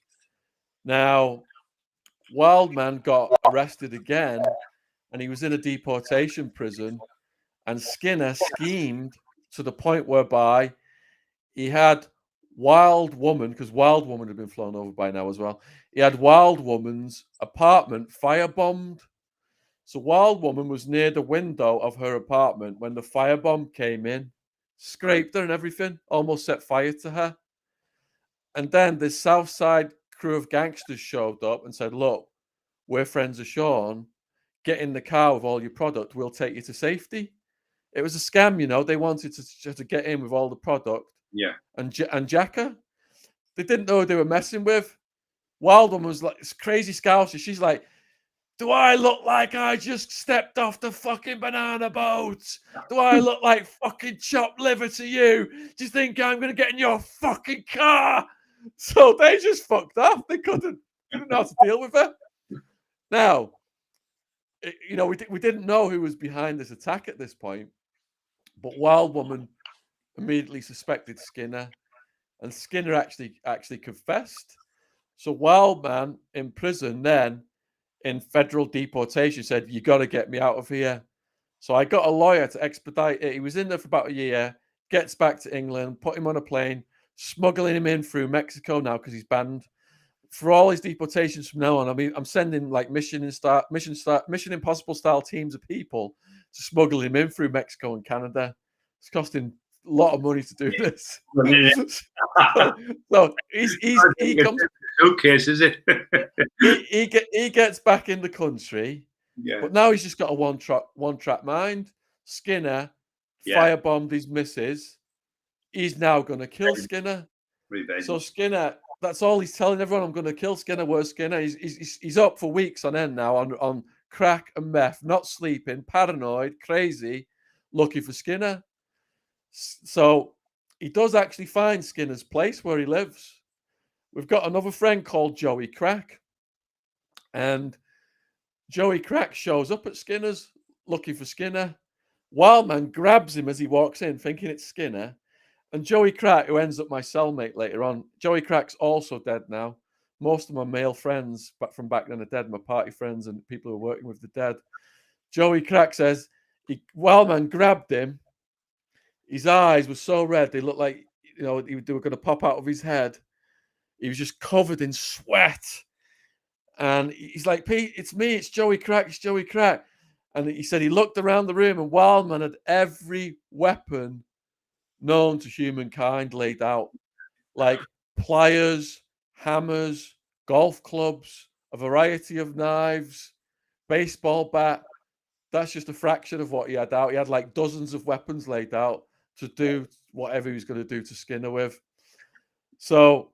Now, Wildman got arrested again, and he was in a deportation prison, and Skinner schemed to the point whereby he had Wild Woman, because Wild Woman had been flown over by now as well. He had Wild Woman's apartment firebombed. So Wild Woman was near the window of her apartment when the firebomb came in, scraped her and everything, almost set fire to her. And then this Southside crew of gangsters showed up and said, look, we're friends of Shaun. Get in the car with all your product. We'll take you to safety. It was a scam, you know. They wanted to get in with all the product. Yeah. And Jacka. They didn't know who they were messing with. Wild Woman was like this crazy scouser. She's like, do I look like I just stepped off the fucking banana boat? Do I look like fucking chopped liver to you? Do you think I'm going to get in your fucking car? So they just fucked off. They couldn't know how to deal with her. Now, you know, we didn't know who was behind this attack at this point, but Wild Woman immediately suspected Skinner, and Skinner actually confessed. So Wildman in prison then, in federal deportation, said, you got to get me out of here. So I got a lawyer to expedite it. He was in there for about a year, gets back to England, put him on a plane, smuggling him in through Mexico now because he's banned. For all his deportations from now on, I mean, I'm sending like Mission Impossible style teams of people to smuggle him in through Mexico and Canada. It's costing a lot of money to do this. so he comes. Suitcase, is it? he gets back in the country, but now he's just got a one track mind. Skinner firebombed his missus. He's now going to kill Skinner. Revenge. So Skinner, that's all he's telling everyone. I'm going to kill Skinner. Where's Skinner? He's up for weeks on end now on crack and meth, not sleeping, paranoid, crazy, looking for Skinner. So he does actually find Skinner's place where he lives. We've got another friend called Joey Crack. And Joey Crack shows up at Skinner's looking for Skinner. Wildman grabs him as he walks in, thinking it's Skinner. And Joey Crack, who ends up my cellmate later on, Joey Crack's also dead now. Most of my male friends from back then are dead, my party friends and people who are working with the dead. Joey Crack says, Wildman grabbed him. His eyes were so red, they looked like, you know, they were going to pop out of his head. He was just covered in sweat. And he's like, Pete, it's me. It's Joey Crack. It's Joey Crack. And he said he looked around the room and Wildman had every weapon known to humankind laid out. Like pliers, hammers, golf clubs, a variety of knives, baseball bat. That's just a fraction of what he had out. He had like dozens of weapons laid out to do whatever he was going to do to Skinner with. So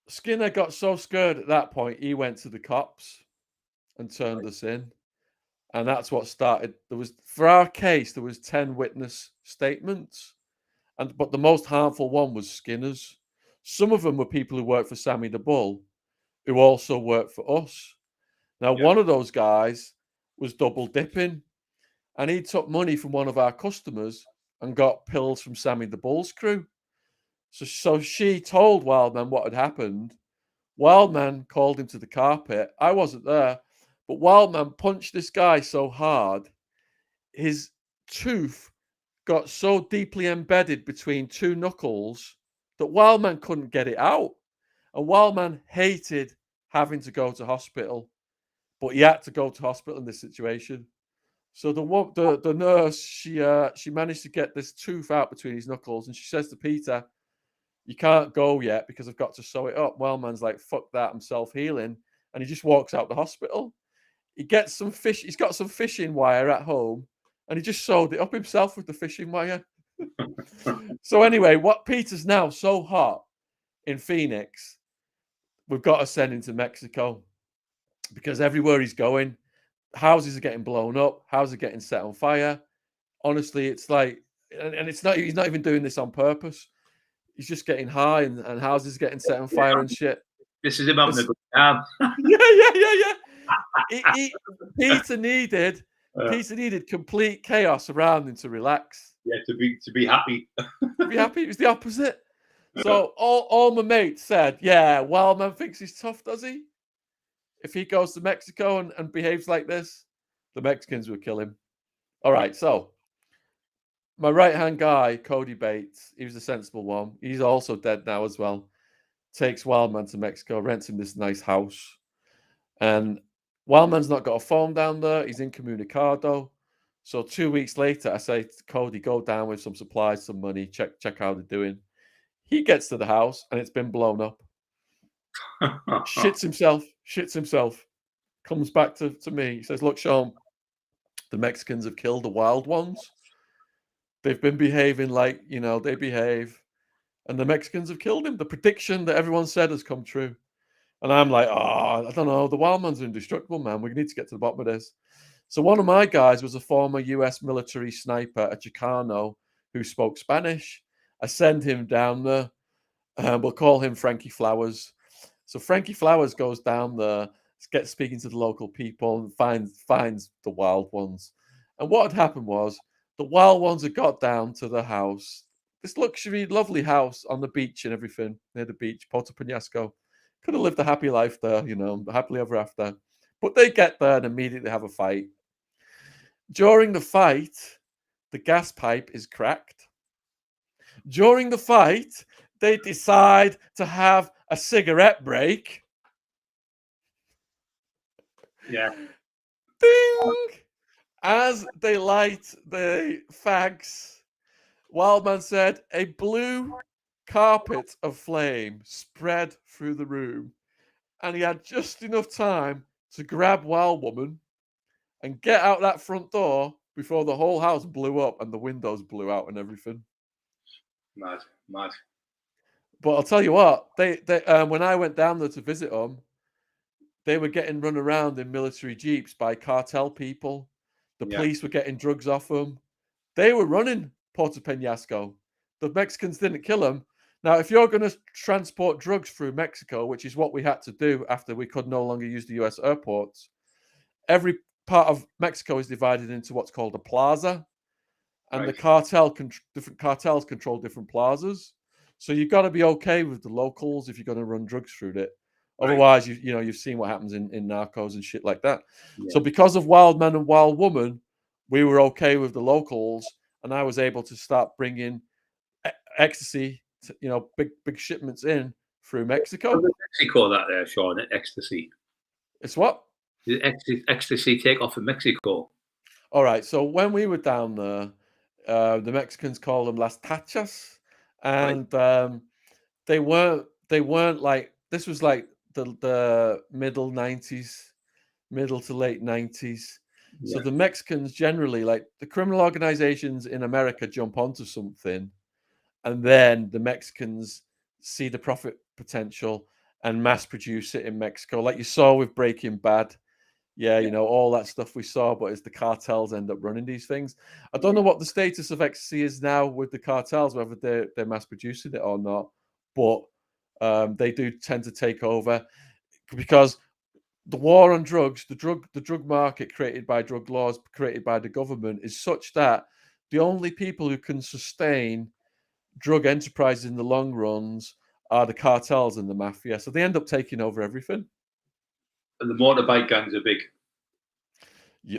Skinner got so scared at that point, he went to the cops and turned us in. And that's what started. For our case, there was 10 witness statements. But the most harmful one was Skinner's. Some of them were people who worked for Sammy the Bull, who also worked for us. Now, one of those guys was double dipping, and he took money from one of our customers and got pills from Sammy the Bull's crew. So she told Wildman what had happened. Wildman called him to the carpet. I wasn't there, but Wildman punched this guy so hard, his tooth got so deeply embedded between two knuckles that Wildman couldn't get it out. And Wildman hated having to go to hospital, but he had to go to hospital in this situation. So the nurse, she managed to get this tooth out between his knuckles, and she says to Peter, you can't go yet because I've got to sew it up. Wellman's like, fuck that, I'm self-healing. And he just walks out the hospital. He gets some fish. He's got some fishing wire at home, and he just sewed it up himself with the fishing wire. So anyway, what Peter's now so hot in Phoenix, we've got to send him to Mexico because everywhere he's going, houses are getting blown up, houses are getting set on fire. Honestly, it's like, and it's not, he's not even doing this on purpose. He's just getting high and houses getting set on fire and shit. This is him having a good time. Yeah. Peter needed complete chaos around him to relax. Yeah, to be happy. To be happy. It was the opposite. So all my mates said, yeah, Wildman thinks he's tough, does he? If he goes to Mexico and behaves like this, the Mexicans will kill him. All right, so my right-hand guy, Cody Bates, he was a sensible one. He's also dead now as well. Takes Wildman to Mexico, rents him this nice house. And Wildman's not got a phone down there. He's incommunicado. So 2 weeks later, I say to Cody, go down with some supplies, some money, check how they're doing. He gets to the house and it's been blown up. Shits himself. Comes back to me. He says, look, Shaun, the Mexicans have killed the wild ones. They've been behaving like, they behave. And the Mexicans have killed him. The prediction that everyone said has come true. And I'm like, I don't know. The wild man's indestructible, man. We need to get to the bottom of this. So one of my guys was a former US military sniper, a Chicano, who spoke Spanish. I send him down there. We'll call him Frankie Flowers. So Frankie Flowers goes down there, gets speaking to the local people, and finds the wild ones. And what had happened was the wild ones had got down to the house, this luxury, lovely house on the beach and everything, near the beach, Puerto Penasco. Could have lived a happy life there, happily ever after. But they get there and immediately have a fight. During the fight, the gas pipe is cracked. During the fight, they decide to have a cigarette break. Yeah. Ding! As they light the fags, Wildman said a blue carpet of flame spread through the room, and he had just enough time to grab Wild Woman and get out that front door before the whole house blew up and the windows blew out and everything. Mad. But I'll tell you what, they when I went down there to visit them, they were getting run around in military jeeps by cartel people. The police were getting drugs off them. They were running Puerto Penasco. The Mexicans didn't kill them. Now, if you're going to transport drugs through Mexico, which is what we had to do after we could no longer use the US airports, every part of Mexico is divided into what's called a plaza. And the different cartels control different plazas. So you've got to be okay with the locals if you're going to run drugs through it. Otherwise, you've seen what happens in Narcos and shit like that. Yeah. So because of Wild Man and Wild Woman, we were okay with the locals, and I was able to start bringing ecstasy, big shipments in through Mexico. Mexico, that there, Shaun, ecstasy. It's what? Did ecstasy take off in Mexico? All right. So when we were down there, the Mexicans call them las tachas, and they weren't like, this was like the middle to late 90s. Yeah. So the Mexicans generally, like the criminal organizations in America, jump onto something, and then the Mexicans see the profit potential and mass produce it in Mexico, like you saw with Breaking Bad. Yeah, all that stuff we saw, but as the cartels end up running these things. I don't know what the status of ecstasy is now with the cartels, whether they're mass producing it or not, but they do tend to take over because the war on drugs, the drug market created by drug laws, created by the government, is such that the only people who can sustain drug enterprises in the long runs are the cartels and the mafia. So they end up taking over everything. And the motorbike gangs are big.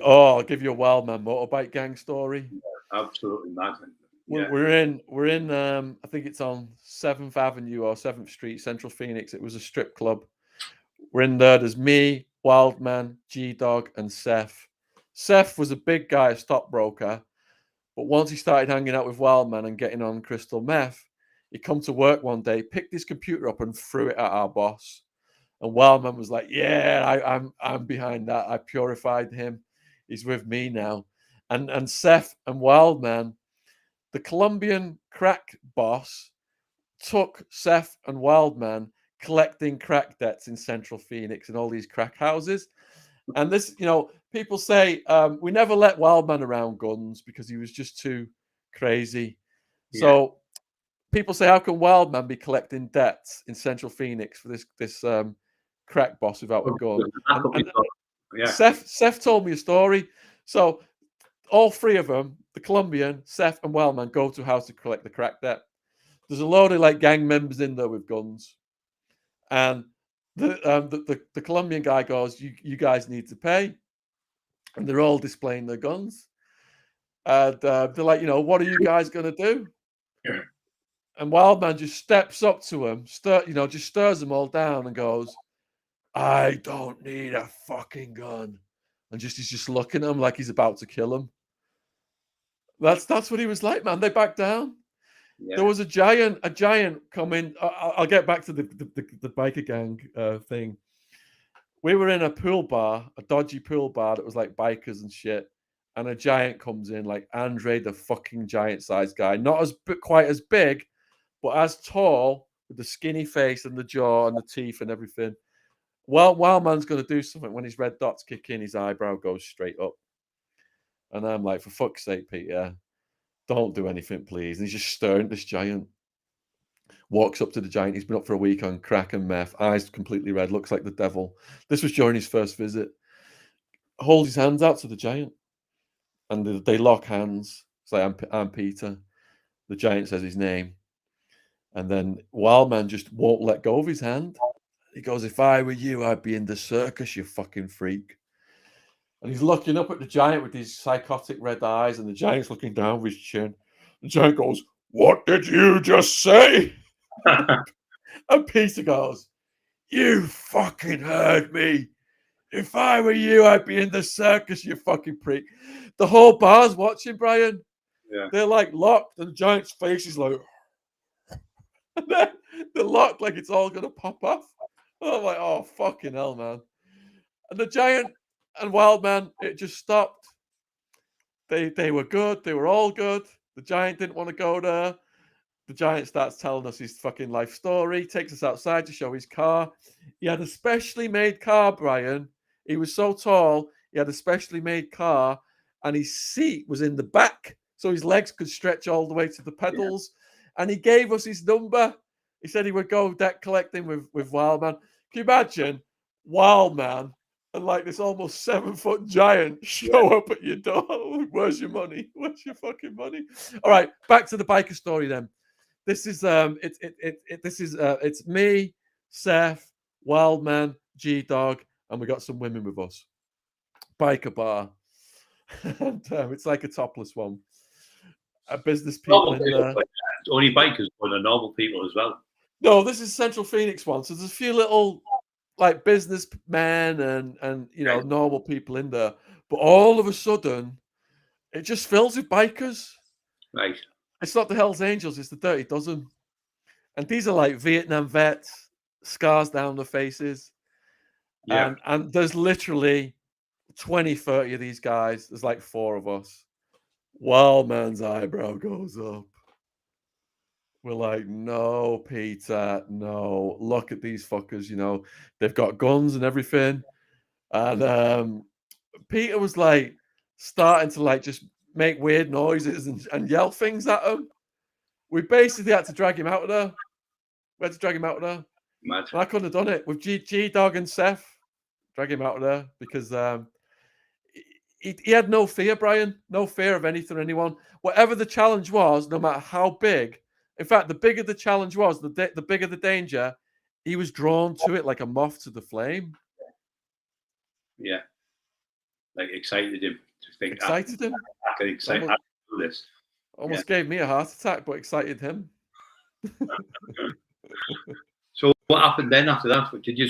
I'll give you a Wild Man motorbike gang story. Yeah, absolutely mad. Yeah. We're in I think it's on 7th Avenue or 7th Street, Central Phoenix. It was a strip club. We're in there. There's me, Wild Man, G-Dog, and Seth. Seth was a big guy, a stockbroker. But once he started hanging out with Wild Man and getting on crystal meth, he come to work one day, picked his computer up and threw it at our boss. And Wildman was like, yeah, I'm behind that. I purified him. He's with me now. And Seth and Wildman, the Colombian crack boss, took Seth and Wildman collecting crack debts in Central Phoenix and all these crack houses. And this, people say we never let Wildman around guns because he was just too crazy. Yeah. So people say, how can Wildman be collecting debts in Central Phoenix for this crack boss without a gun? Yeah. Seth told me a story. So all three of them, the Colombian, Seth, and Wildman, go to a house to collect the crack debt. There's a load of like gang members in there with guns, and the Colombian guy goes, "You guys need to pay," and they're all displaying their guns. And they're like, "What are you guys gonna do?" Yeah. And Wildman just steps up to him, just stirs them all down, and goes, "I don't need a fucking gun," and he's just looking at him like he's about to kill him. That's what he was like, man. They backed down. Yeah. There was a giant coming. I'll get back to the biker gang thing. We were in a pool bar, a dodgy pool bar that was like bikers and shit. And a giant comes in, like Andre, the fucking giant sized guy, not quite as big, but as tall, with the skinny face and the jaw and the teeth and everything. Wildman's going to do something. When his red dots kick in, his eyebrow goes straight up. And I'm like, for fuck's sake, Peter, don't do anything, please. And he's just staring at this giant. Walks up to the giant. He's been up for a week on crack and meth. Eyes completely red. Looks like the devil. This was during his first visit. Holds his hands out to the giant. And they lock hands. It's like, I'm Peter. The giant says his name. And then Wildman just won't let go of his hand. He goes, "If I were you, I'd be in the circus, you fucking freak." And he's looking up at the giant with these psychotic red eyes, and the giant's looking down with his chin. The giant goes, "What did you just say?" And Peter goes, "You fucking heard me. If I were you, I'd be in the circus, you fucking prick." The whole bar's watching, Brian. Yeah. They're like locked, and the giant's face is like, and they're locked like it's all going to pop off. And I'm like, oh, fucking hell, man. And the giant and Wildman, it just stopped. They were good. They were all good. The giant didn't want to go there. The giant starts telling us his fucking life story, takes us outside to show his car. He had a specially made car, Brian. He was so tall, he had a specially made car, and his seat was in the back, so his legs could stretch all the way to the pedals. Yeah. And he gave us his number. He said he would go debt collecting with Wildman. Can you imagine Wildman and like this almost 7-foot giant show up at your door? Where's your money? Where's your fucking money? All right, back to the biker story then. This is it's me, Seth, Wildman, G-Dog, and we got some women with us. Biker bar. And it's like a topless one. Business people in there. Only bikers, but the normal people as well. No, this is Central Phoenix one. So there's a few little like businessmen and normal people in there. But all of a sudden, it just fills with bikers. Right. It's not the Hells Angels, it's the Dirty Dozen. And these are like Vietnam vets, scars down their faces. Yeah. And there's literally 20, 30 of these guys. There's like 4 of us. Wildman's eyebrow goes up. We're like, no, Peter, no. Look at these fuckers, they've got guns and everything. And Peter was like starting to like just make weird noises and yell things at him. We basically had to drag him out of there. Mad. I couldn't have done it with G-Dog and Seth. Drag him out of there because he had no fear, Brian. No fear of anything or anyone. Whatever the challenge was, no matter how big. In fact, the bigger the challenge was, the bigger the danger. He was drawn to it like a moth to the flame. Yeah. Like excited him to think. Excited him. I can excite. I can do this. Almost gave me a heart attack, but excited him. So what happened then after that? Did you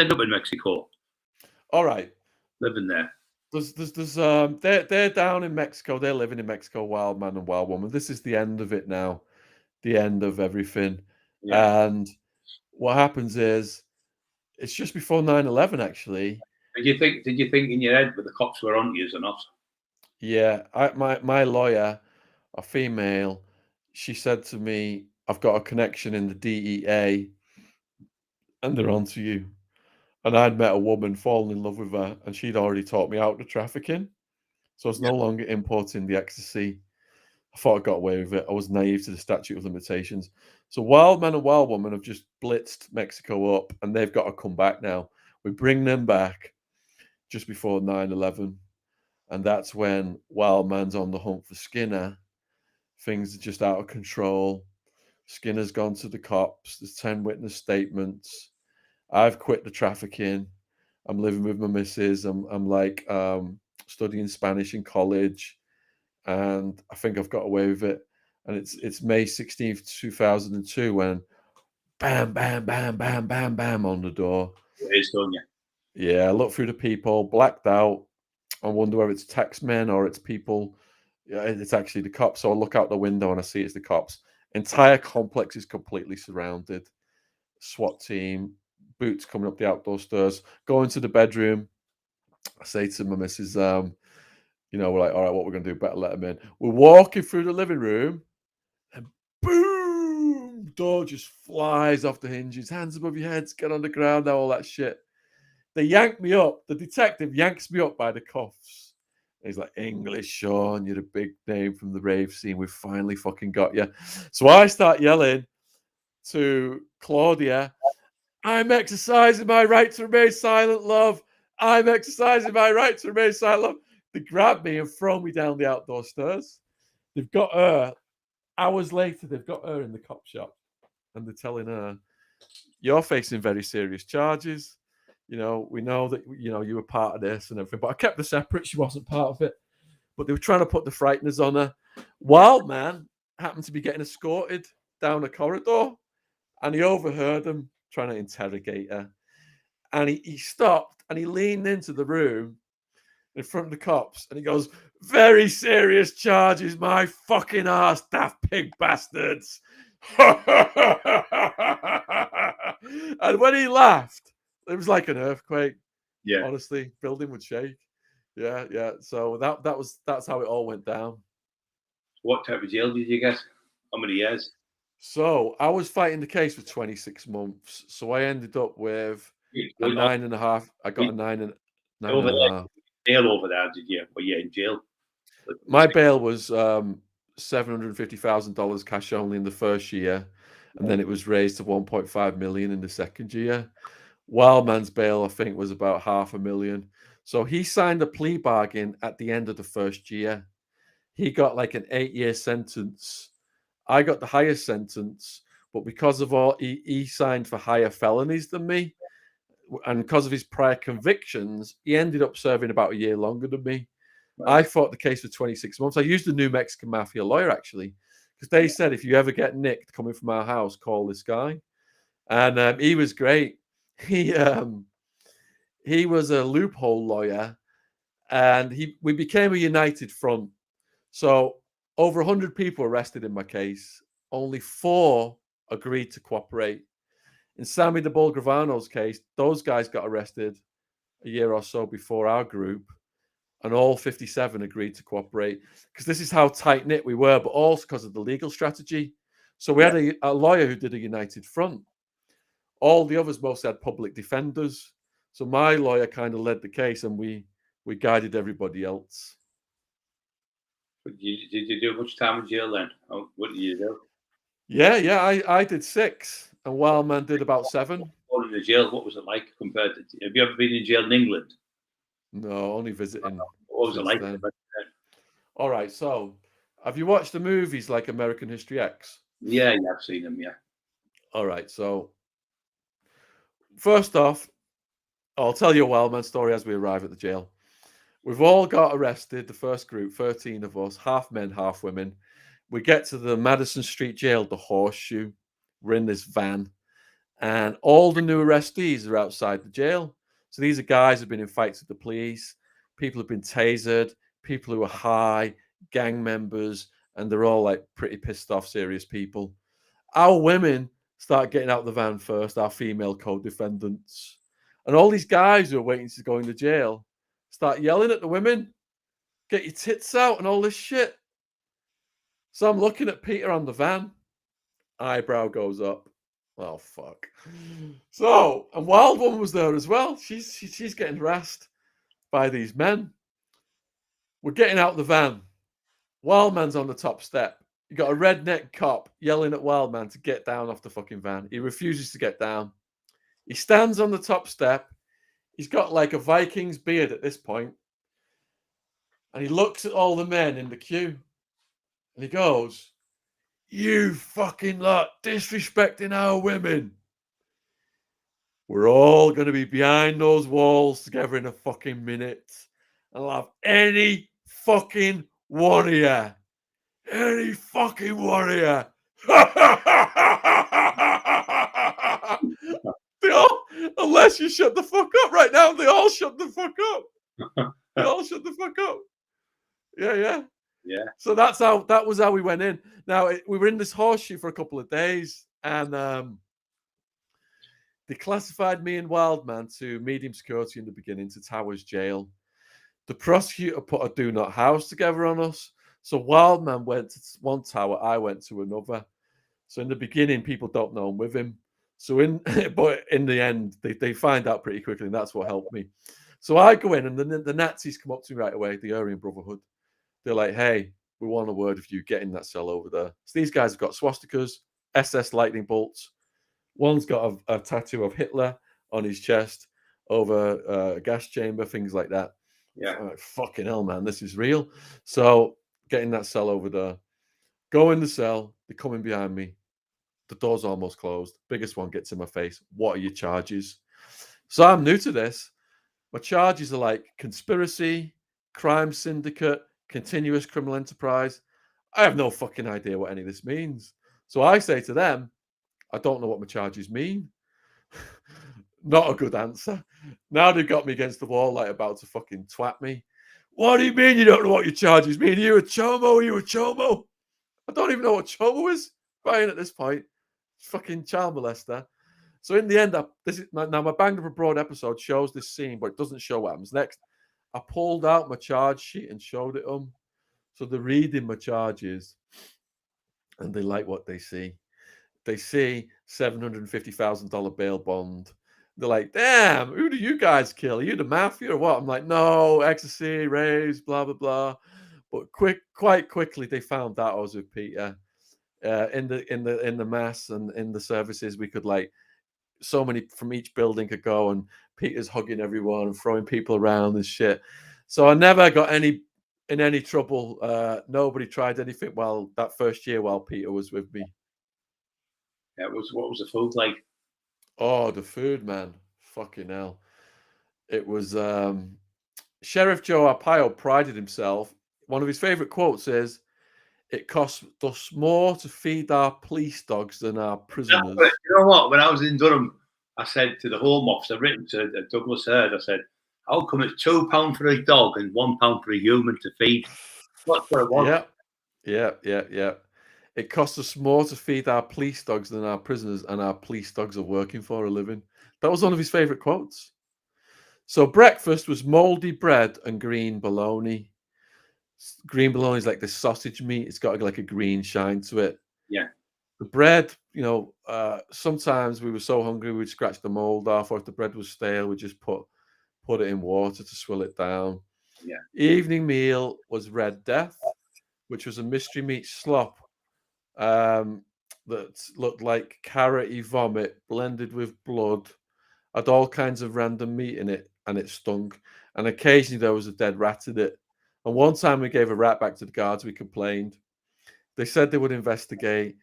end up in Mexico? All right. Living there. They're down in Mexico. They're living in Mexico, Wildman and Wildwoman. This is the end of it now. The end of everything. Yeah. And what happens is it's just before 9/11 actually. Did you think in your head that the cops were on you or not? Yeah. My lawyer, a female, she said to me, I've got a connection in the DEA, and they're onto you. And I'd met a woman, fallen in love with her, and she'd already taught me out the trafficking. So it's no longer importing the ecstasy. I thought I got away with it. I was naive to the statute of limitations. So Wild Man and Wild Woman have just blitzed Mexico up, and they've got to come back now. We bring them back just before 9/11, and that's when Wild Man's on the hunt for Skinner. Things are just out of control. Skinner's gone to the cops. There's 10 witness statements. I've quit the trafficking. I'm living with my missus. I'm like studying Spanish in college, and I think I've got away with it. And it's May 16th, 2002, when bam, bam, bam, bam, bam, bam on the door. It is, don't you? Yeah, I look through the people, blacked out. I wonder whether it's taxmen or it's people. Yeah, it's actually the cops. So I look out the window and I see it's the cops. Entire complex is completely surrounded. SWAT team, boots coming up the outdoor stairs, go into the bedroom. I say to my missus, we're like, all right, what we're going to do? Better let them in. We're walking through the living room, and boom, door just flies off the hinges. Hands above your heads, get on the ground, all that shit. They yank me up. The detective yanks me up by the cuffs. He's like, English, Shaun, you're a big name from the rave scene. We've finally fucking got you. So I start yelling to Claudia, I'm exercising my right to remain silent, love. I'm exercising my right to remain silent, love. They grab me and throw me down the outdoor stairs. They've got her, hours later, they've got her in the cop shop. And they're telling her, you're facing very serious charges. We know that, you were part of this and everything. But I kept her separate. She wasn't part of it. But they were trying to put the frighteners on her. Wild Man happened to be getting escorted down a corridor, and he overheard them trying to interrogate her. And he stopped and he leaned into the room in front of the cops and he goes, very serious charges, my fucking ass, daft pig bastards. And when he laughed, it was like an earthquake. Yeah. Honestly, building would shake. Yeah. So that's how it all went down. What type of jail did you get? How many years? So I was fighting the case for 26 months. So I ended up with a 9.5. I got a nine and a half. Jail over there, did you? Were you in jail? My bail was $750,000 cash only in the first year, and then it was raised to 1.5 million in the second year. Wild Man's bail, I think, was about $500,000. So he signed a plea bargain at the end of the first year. He got like an 8-year sentence. I got the highest sentence, but because of all, he signed for higher felonies than me. And because of his prior convictions, he ended up serving about a year longer than me. Right. I fought the case for 26 months. I used a New Mexican mafia lawyer, actually, because they said, if you ever get nicked coming from our house, call this guy. And he was great. He was a loophole lawyer, and we became a united front. So over 100 people arrested in my case. Only 4 agreed to cooperate. In Sammy the Bull Gravano's case, those guys got arrested a year or so before our group, and all 57 agreed to cooperate, because this is how tight-knit we were, but also because of the legal strategy. So we had a lawyer who did a united front. All the others mostly had public defenders. So my lawyer kind of led the case, and we guided everybody else. But did you do much time in jail then? What did you do? Yeah, I did 6, and Wild Man did about 7. In the jail, what was it like compared to? Have you ever been in jail in England? No, only visiting. What was it like? All right, so have you watched the movies like American History X? Yeah, I've seen them, yeah. All right, so first off, I'll tell you a Wild Man story as we arrive at the jail. We've all got arrested, the first group, 13 of us, half men, half women. We get to the Madison Street jail, the Horseshoe. We're in this van, and all the new arrestees are outside the jail. So these are guys who've been in fights with the police, people who've been tasered, people who are high, gang members, and they're all like pretty pissed off, serious people. Our women start getting out the van first, our female co-defendants. And all these guys who are waiting to go into jail start yelling at the women, get your tits out and all this shit. So I'm looking at Peter on the van, Eyebrow goes up. Oh fuck. So, and Wild One was there as well. She's getting harassed by these men. We're getting out the van. Wild Man's on the top step. You got a redneck cop yelling at Wild Man to get down off the fucking van. He refuses to get down. He stands on the top step. He's got like a Viking's beard at this point. And he looks at all the men in the queue. And he goes, "You fucking lot disrespecting our women. We're all going to be behind those walls together in a fucking minute. And I'll have any fucking one of you. Any fucking one of you." They all, unless you shut the fuck up right now, they all shut the fuck up. They all shut the fuck up. Yeah. So that was how we went in. Now we were in this horseshoe for a couple of days, and they classified me and Wildman to medium security in the beginning to Towers Jail. The prosecutor put a do not house together on us. So Wildman went to one tower, I went to another. So in the beginning, people don't know I'm with him. So but in the end, they find out pretty quickly, and that's what helped me. So I go in, and the Nazis come up to me right away, the Aryan Brotherhood. They're like, "Hey, we want a word of you. Get in that cell over there." So these guys have got swastikas, SS lightning bolts. One's got a tattoo of Hitler on his chest over a gas chamber, things like that. Yeah. I'm like, fucking hell, man, this is real. So get in that cell over there. Go in the cell. They're coming behind me. The door's almost closed. Biggest one gets in my face. "What are your charges?" So I'm new to this. My charges are like conspiracy, crime syndicate, continuous criminal enterprise. I have no fucking idea what any of this means. So I say to them, "I don't know what my charges mean." Not a good answer. Now they've got me against the wall, like about to fucking twat me. "What do you mean you don't know what your charges mean? Are you a chomo? Are you a chomo?" I don't even know what chomo is. Crying at this point. Fucking child molester. So in the end, now my Banged Up Abroad episode shows this scene, but it doesn't show what happens next. I pulled out my charge sheet and showed it them. So they're reading my charges, and they like what they see. They see $750,000 bail bond. They're like, "Damn, who do you guys kill? Are you the mafia or what?" I'm like, "No, ecstasy, raves, blah blah blah." But quite quickly, they found out I was with Peter. In the mass and in the services, we could like so many from each building could go, and Peter's hugging everyone and throwing people around and shit. So I never got in any trouble. Nobody tried anything that first year while Peter was with me. What was the food like? Oh, the food, man. Fucking hell. It was Sheriff Joe Arpaio prided himself. One of his favorite quotes is, "It costs us more to feed our police dogs than our prisoners." You know what? When I was in Durham, I said to the Home Office, I've written to Douglas Hurd, I said, "How come it's £2 for a dog and £1 for a human to feed?" What's what I want. Yeah. It costs us more to feed our police dogs than our prisoners, and our police dogs are working for a living. That was one of his favorite quotes. So breakfast was moldy bread and green bologna. Green bologna is like this sausage meat. It's got like a green shine to it. Yeah. The bread, sometimes we were so hungry we'd scratch the mold off, or if the bread was stale, we'd just put it in water to swill it down. Yeah. Evening meal was Red Death, which was a mystery meat slop that looked like carroty vomit blended with blood. Had all kinds of random meat in it, and it stunk. And occasionally there was a dead rat in it. And one time we gave a rat back to the guards. We complained. They said they would investigate.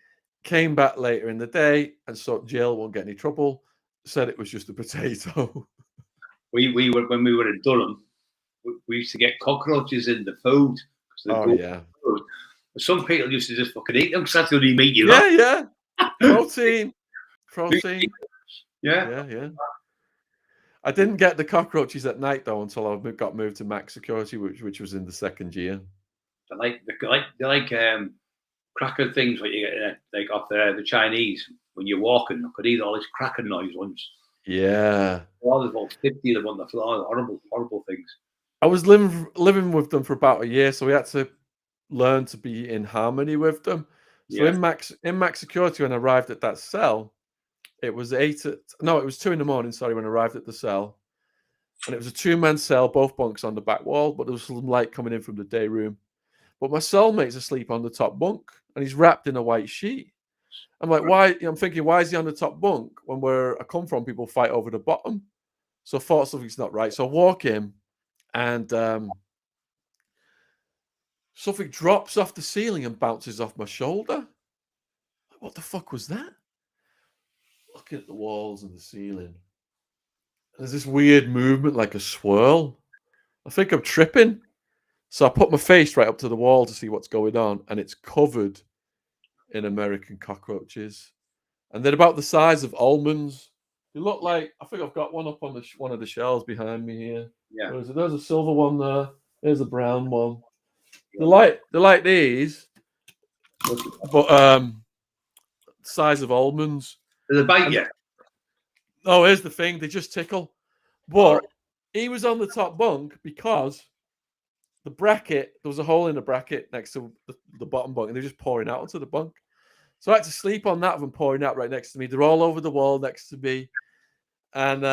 Came back later in the day and so Jill won't get any trouble. Said it was just a potato. We were when we were in Durham. We used to get cockroaches in the food. Oh yeah. Food. Some people used to just fucking eat them because that's the only meat you got. Yeah. Protein. Yeah. I didn't get the cockroaches at night though until I got moved to max security, which was in the second year. They're like cracker things what you get like off the Chinese when you're walking. I could eat all these cracker noise once. Yeah. Well, there's about 50 of them on the floor. Horrible things. I was living with them for about a year, so we had to learn to be in harmony with them. So in max security, when I arrived at that cell, it was it was 2 in the morning. Sorry, when I arrived at the cell, and it was a 2-man cell, both bunks on the back wall, but there was some light coming in from the day room. But my cellmate's asleep on the top bunk, and he's wrapped in a white sheet. I'm like, why? I'm thinking, why is he on the top bunk when where I come from, people fight over the bottom? So I thought something's not right. So I walk in, and something drops off the ceiling and bounces off my shoulder. What the fuck was that? Looking at the walls and the ceiling. There's this weird movement like a swirl. I think I'm tripping. So I put my face right up to the wall to see what's going on, and it's covered in American cockroaches. And they're about the size of almonds. They look like, I think I've got one up on one of the shelves behind me here. Yeah. There's a silver one there. There's a brown one. They're like these, but size of almonds. Do they bite you? Oh, here's the thing. They just tickle. But he was on the top bunk because the bracket, there was a hole in the bracket next to the bottom bunk, and they're just pouring out onto the bunk. So I had to sleep on that of them pouring out right next to me. They're all over the wall next to me. And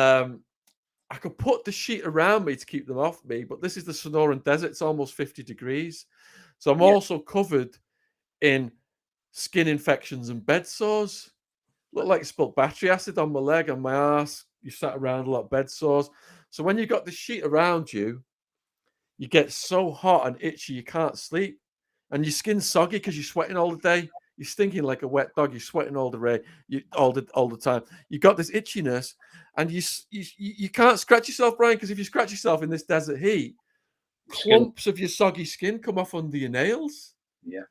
I could put the sheet around me to keep them off me, but this is the Sonoran Desert. It's almost 50 degrees. So I'm also covered in skin infections and bed sores. Looked like you spilled battery acid on my leg, on my ass. You sat around a lot of bed sores. So when you've got the sheet around you, you get so hot and itchy you can't sleep. And your skin's soggy because you're sweating all the day. You're stinking like a wet dog. You're sweating all the time. You got this itchiness, and you can't scratch yourself, Brian, because if you scratch yourself in this desert heat, clumps of your soggy skin come off under your nails. Yeah.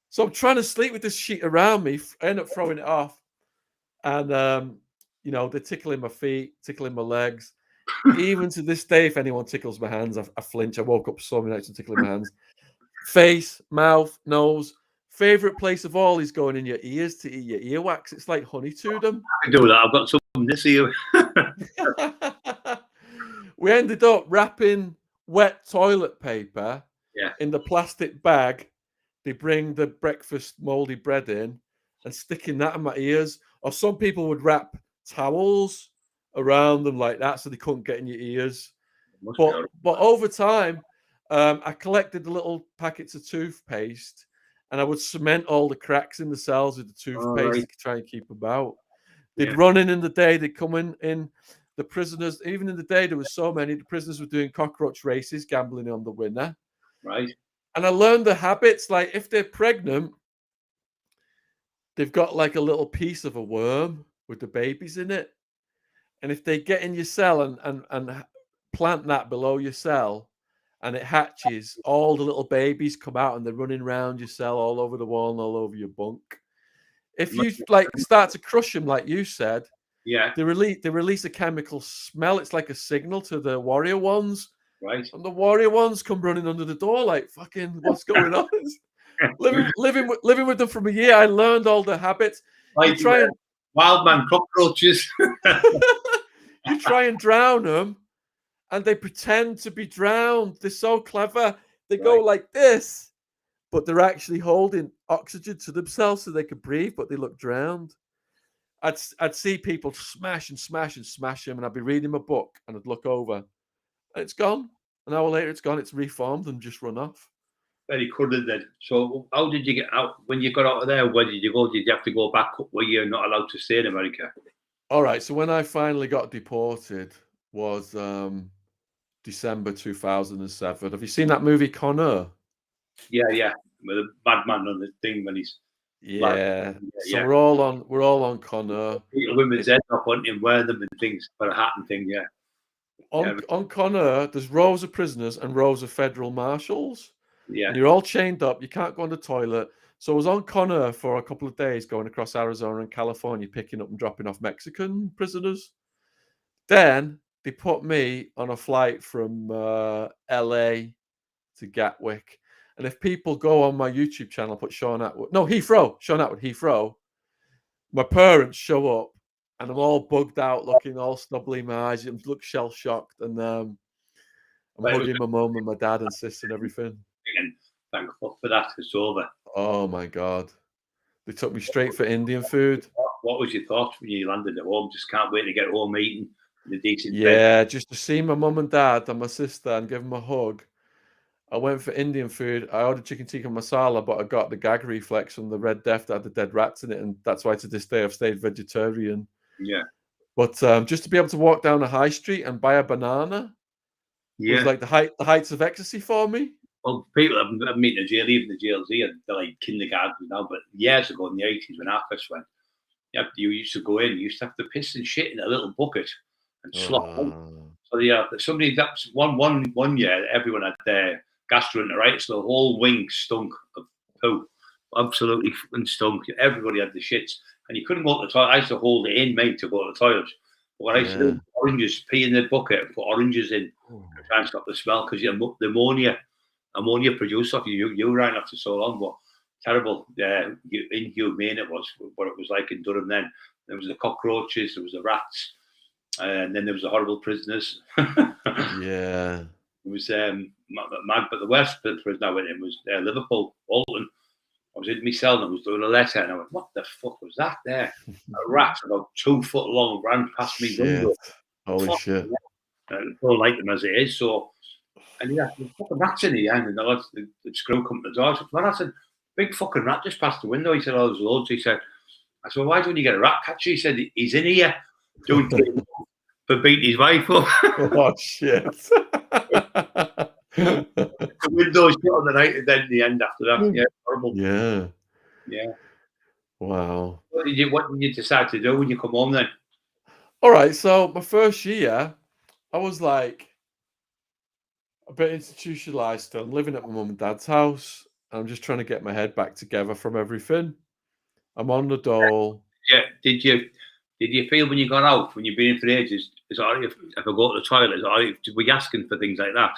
So I'm trying to sleep with this sheet around me. I end up throwing it off, and they're tickling my feet, tickling my legs. Even to this day, if anyone tickles my hands, I flinch. I woke up so many nights and tickling my hands. Face, mouth, nose. Favorite place of all is going in your ears to eat your earwax. It's like honey to them. I can do that. I've got some this year. We ended up wrapping wet toilet paper in the plastic bag. They bring the breakfast moldy bread in and sticking that in my ears. Or some people would wrap towels around them like that so they couldn't get in your ears. But over time, I collected the little packets of toothpaste, and I would cement all the cracks in the cells with the toothpaste to try and keep them out. They'd run in the day. They'd come in. The prisoners, even in the day, there was so many. The prisoners were doing cockroach races, gambling on the winner. Right. And I learned the habits. Like if they're pregnant, they've got like a little piece of a worm with the babies in it. And if they get in your cell and plant that below your cell, and it hatches, all the little babies come out and they're running around your cell all over the wall and all over your bunk. If you start to crush them, like you said, they release a chemical smell. It's like a signal to the warrior ones. Right. And the warrior ones come running under the door like, fucking, what's going on? living with them for a year, I learned all the habits. Like wild man cockroaches. You try and drown them, and they pretend to be drowned. They're so clever. They go like this, but they're actually holding oxygen to themselves so they can breathe, but they look drowned. I'd see people smash them, and I'd be reading my book, and I'd look over, and it's gone. An hour later, it's gone. It's reformed and just run off. Very cunning then. So how did you get out? When you got out of there, where did you go? Did you have to go back? Were you not allowed to stay in America? All right. So when I finally got deported was December 2007. Have you seen that movie Con Air? Yeah. With a bad man on the thing when he's So we're all on Con Air. Women's head off, wanting to wear them and things for a hat and thing. On Con Air, there's rows of prisoners and rows of federal marshals. Yeah. And you're all chained up. You can't go on the toilet. So I was on Con Air for a couple of days, going across Arizona and California, picking up and dropping off Mexican prisoners. Then they put me on a flight from LA to Gatwick. And if people go on my YouTube channel, put Shaun Attwood. No, Shaun Attwood, Heathrow. My parents show up, and I'm all bugged out, looking all snubbly. My eyes look shell-shocked. And I'm hugging my mum and my dad and sister and everything. And thank God for that. It's over. Oh, my God. They took me straight for Indian food. What was your thoughts when you landed at home? Just can't wait to get home eating in a decent bed. Yeah, just to see my mum and dad and my sister and give them a hug. I went for Indian food. I ordered chicken tikka masala, but I got the gag reflex from the Red Death that had the dead rats in it, and that's why to this day I've stayed vegetarian. Yeah, But just to be able to walk down a high street and buy a banana was yeah. like the heights of ecstasy for me. Well, people I've met in the jail, even the jails here, they're like kindergarten now. But years ago in the 80s, when I first went, you used to go in, you used to have to piss and shit in a little bucket and slop out. So yeah, somebody that's one year, everyone had their gastroenteritis. The whole wing stunk of poo, absolutely fucking stunk. Everybody had the shits, and you couldn't go to the toilet. I used to hold it in, mate, to go to the toilet. But what I used to do, oranges, pee in the bucket, and put oranges in to try and stop the smell, because the ammonia produced off your urine after so long. But terrible, inhumane it was. What it was like in Durham then. There was the cockroaches, there was the rats. And then there was the horrible prisoners. Yeah. It was mad, but the worst prison I went in was Liverpool, Bolton. I was in my cell and I was doing a letter, and I went, "What the fuck was that there?" A rat about 2 foot long ran past me window. Holy shit! I don't like them as it is. So, and yeah, there's fucking rats in here, and the screw come to the door. I said, "Big fucking rat just passed the window." He said, "Oh, there's loads." He said, "I said, why don't you get a rat catcher?" He said, "He's in here doing for beating his wife up." Oh shit! The windows shut on the night, and then the end after that. Yeah, horrible. Yeah. Yeah. Wow. What did you decide to do when you come home then? All right. So my first year, I was like a bit institutionalized still. I'm living at my mum and dad's house. I'm just trying to get my head back together from everything. I'm on the dole. Yeah. Did you feel when you got out, when you've been in for ages, is it all right if I go to the toilet? Is it all right? Were you asking for things like that?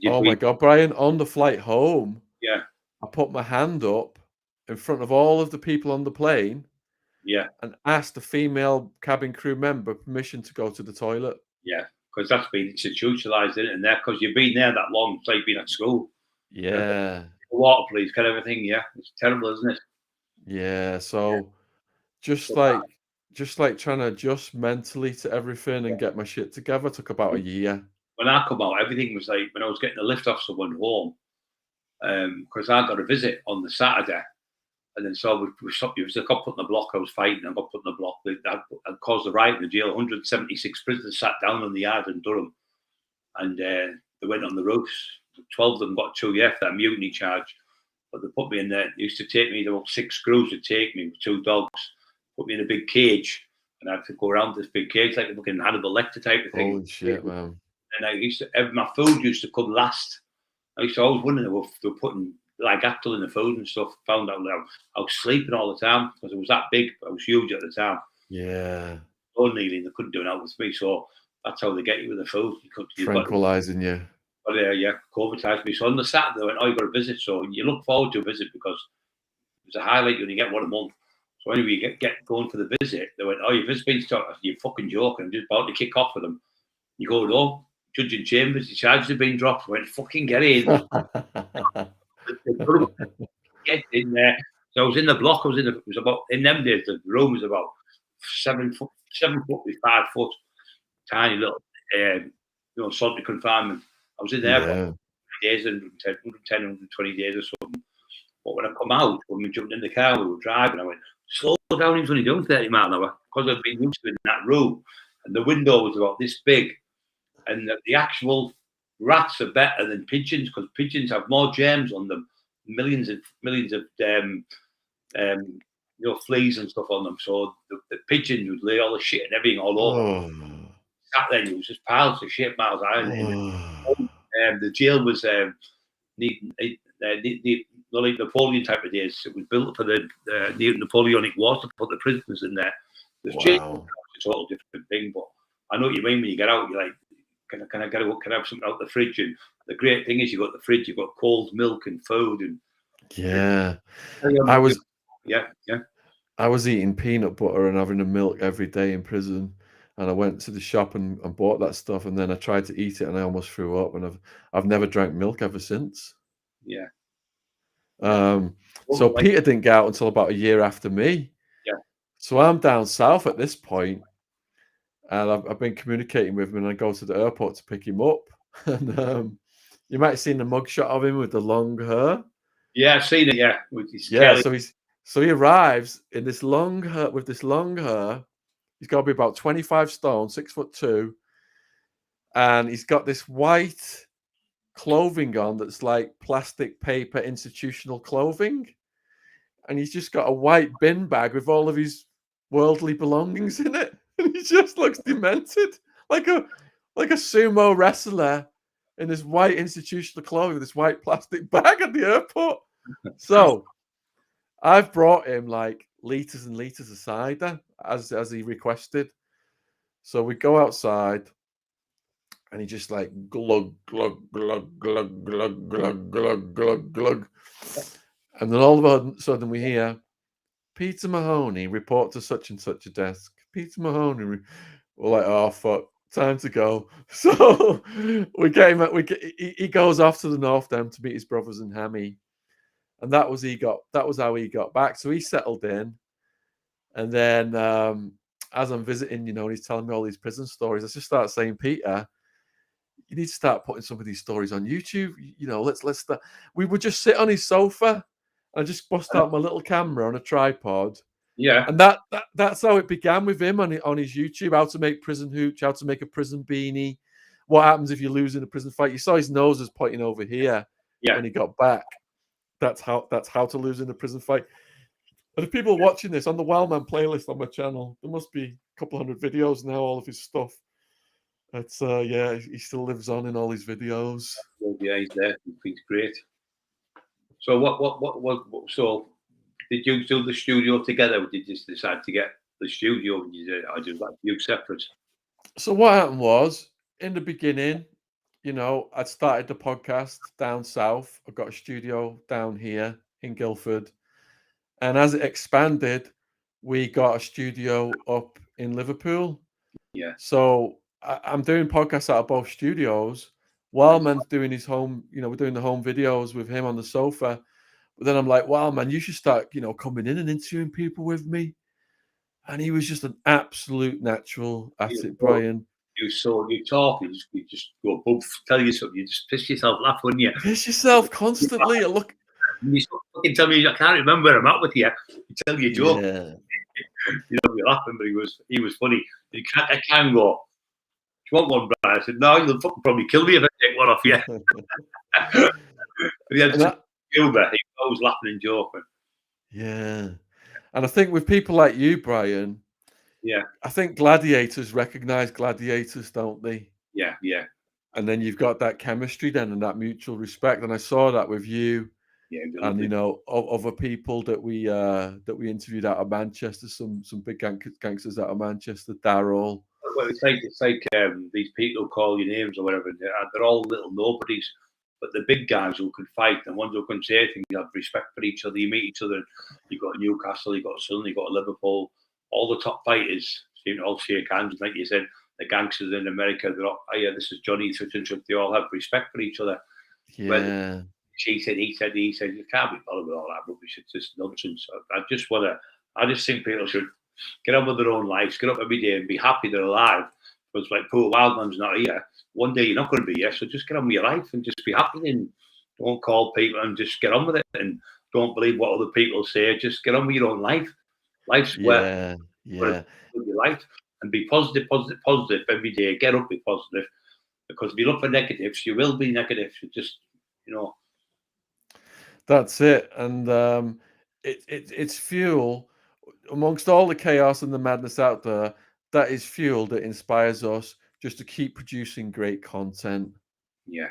Oh my God, Brian, on the flight home, Yeah. I put my hand up in front of all of the people on the plane. Yeah. And asked the female cabin crew member permission to go to the toilet. Yeah. Because that's been institutionalized, isn't it? And there, because you've been there that long, it's like being at school. Yeah. Water, please, get everything. Yeah. It's terrible, isn't it? Yeah. So just like trying to adjust mentally to everything and get my shit together took about a year. When I come out, everything was like when I was getting a lift off someone home, because I got a visit on the Saturday, and then so we stopped. It was a got put in the block. I was fighting. I got put in the block. That caused a riot in the jail. 176 prisoners sat down on the yard in Durham, and they went on the roofs. 12 of them got 2 years for that mutiny charge, but they put me in there. They used to take me. There were 6 screws to take me with 2 dogs. Put me in a big cage, and I had to go around this big cage like a fucking Hannibal Lecter type of thing. Holy shit, man! And I used to, my food used to come last. I used to always wonder they were putting like Actel in the food and stuff. Found out that I was sleeping all the time because it was that big. I was huge at the time. Yeah. So kneeling, they couldn't do it with me. So that's how they get you with the food. Tranquilizing you. But yeah, comatized me. So on the Saturday, I went, "Oh, you got a visit." So you look forward to a visit because it's a highlight. You only get one a month. So anyway, you get going for the visit. They went, "Oh, your visit's been started." You fucking joking. I'm just about to kick off with them. You go, "No, judge in chambers, the charges have been dropped." I went, "Fucking get in." Get in there. So I was in the block. It was about, in them days, the room was about 7 foot with 5 foot, tiny little, solitary confinement. I was in there for days, 110, 120 days or something. But when I come out, when we jumped in the car, we were driving, I went, "Slow down, he was only doing 30 miles an hour," because I've been used to it in that room. And the window was about this big. And the actual rats are better than pigeons because pigeons have more germs on them, millions of fleas and stuff on them. So the pigeons would lay all the shit and everything all over. Sat there, it was just piles of shit, miles high. The jail was like Napoleon type of days. It was built for the Napoleonic Wars to put the prisoners in there. The jail is a total different thing, but I know what you mean when you get out. You're like, can I have something out the fridge? And the great thing is, you got the fridge, you've got cold milk and food, and I was eating peanut butter and having a milk every day in prison, and I went to the shop and bought that stuff, and then I tried to eat it and I almost threw up, and I've never drank milk ever since. Yeah, So Peter didn't get out until about a year after me. Yeah. So I'm down south at this point, and I've been communicating with him, and I go to the airport to pick him up. And you might have seen the mugshot of him with the long hair. Yeah, I've seen it. Yeah, with his Yeah, so he arrives in this long hair with this long hair. He's got to be about 25 stone, 6'2", and he's got this white clothing on that's like plastic paper institutional clothing, and he's just got a white bin bag with all of his worldly belongings in it, and he just looks demented, like a sumo wrestler in this white institutional clothing with this white plastic bag at the airport. So I've brought him like liters and liters of cider as he requested. So we go outside, and he just like glug glug glug glug glug glug glug glug glug, and then all of a sudden we hear Peter Mahoney report to such and such a desk. Peter Mahoney. We're like, oh fuck, time to go. So we get him. He goes off to the North End to meet his brothers in Hammy, and that was how he got back. So he settled in, and then as I'm visiting, he's telling me all these prison stories. I just start saying, Peter, you need to start putting some of these stories on YouTube. Let's start. We would just sit on his sofa and just bust out my little camera on a tripod. Yeah. And that's how it began with him on his YouTube, how to make prison hooch, how to make a prison beanie, what happens if you lose in a prison fight. You saw his nose was pointing over here when he got back. That's how to lose in a prison fight. And if people are watching this on the Wildman playlist on my channel, there must be a couple hundred videos now, all of his stuff. It's he still lives on in all his videos. Yeah, he's there. He's great. So so did you do the studio together, or did you just decide to get the studio and I did that you separate? So what happened was, in the beginning, I'd started the podcast down south. I got a studio down here in Guildford. And as it expanded, we got a studio up in Liverpool. Yeah. So I'm doing podcasts out of both studios. Wildman's doing his home, we're doing the home videos with him on the sofa. But then I'm like, Wildman, you should start, coming in and interviewing people with me. And he was just an absolute natural at it, Brian. You talk, you just go above, tell you something, you just piss yourself, laugh, wouldn't you? Piss yourself constantly. Look. You fucking tell me I can't remember where I'm at with you. You tell your joke. Yeah. You're laughing, but he was funny. I can go, do you want one, Brian? I said, no, you'll fucking probably kill me if I take one off you. But he had humor. He was always laughing and joking. Yeah. And I think with people like you, Brian, I think gladiators recognize gladiators, don't they? Yeah. And then you've got that chemistry then and that mutual respect. And I saw that with you. Yeah, and other people that we interviewed out of Manchester, some big gangsters out of Manchester, Darryl. Well, it's like these people who call you names or whatever. They're all little nobodies, but the big guys who can fight and ones who can say things, you have respect for each other. You meet each other. You got Newcastle, you got Sunderland, you got Liverpool. All the top fighters seem to all shake hands. Like you said, the gangsters in America, they're all, oh yeah, this is Johnny, such and such. They all have respect for each other. Yeah. Well, she said, he said, you can't be bothered with all that rubbish. It's just nonsense. I just think people should get on with their own lives, get up every day and be happy they're alive. Because like poor Wildman's not here. One day you're not going to be here, so just get on with your life and just be happy and don't call people and just get on with it and don't believe what other people say. Just get on with your own life. Life's where your life and be positive every day. Get up, be positive. Because if you look for negatives, you will be negative. You just, That's it, and it's fuel amongst all the chaos and the madness out there. That is fuel that inspires us just to keep producing great content. Yeah,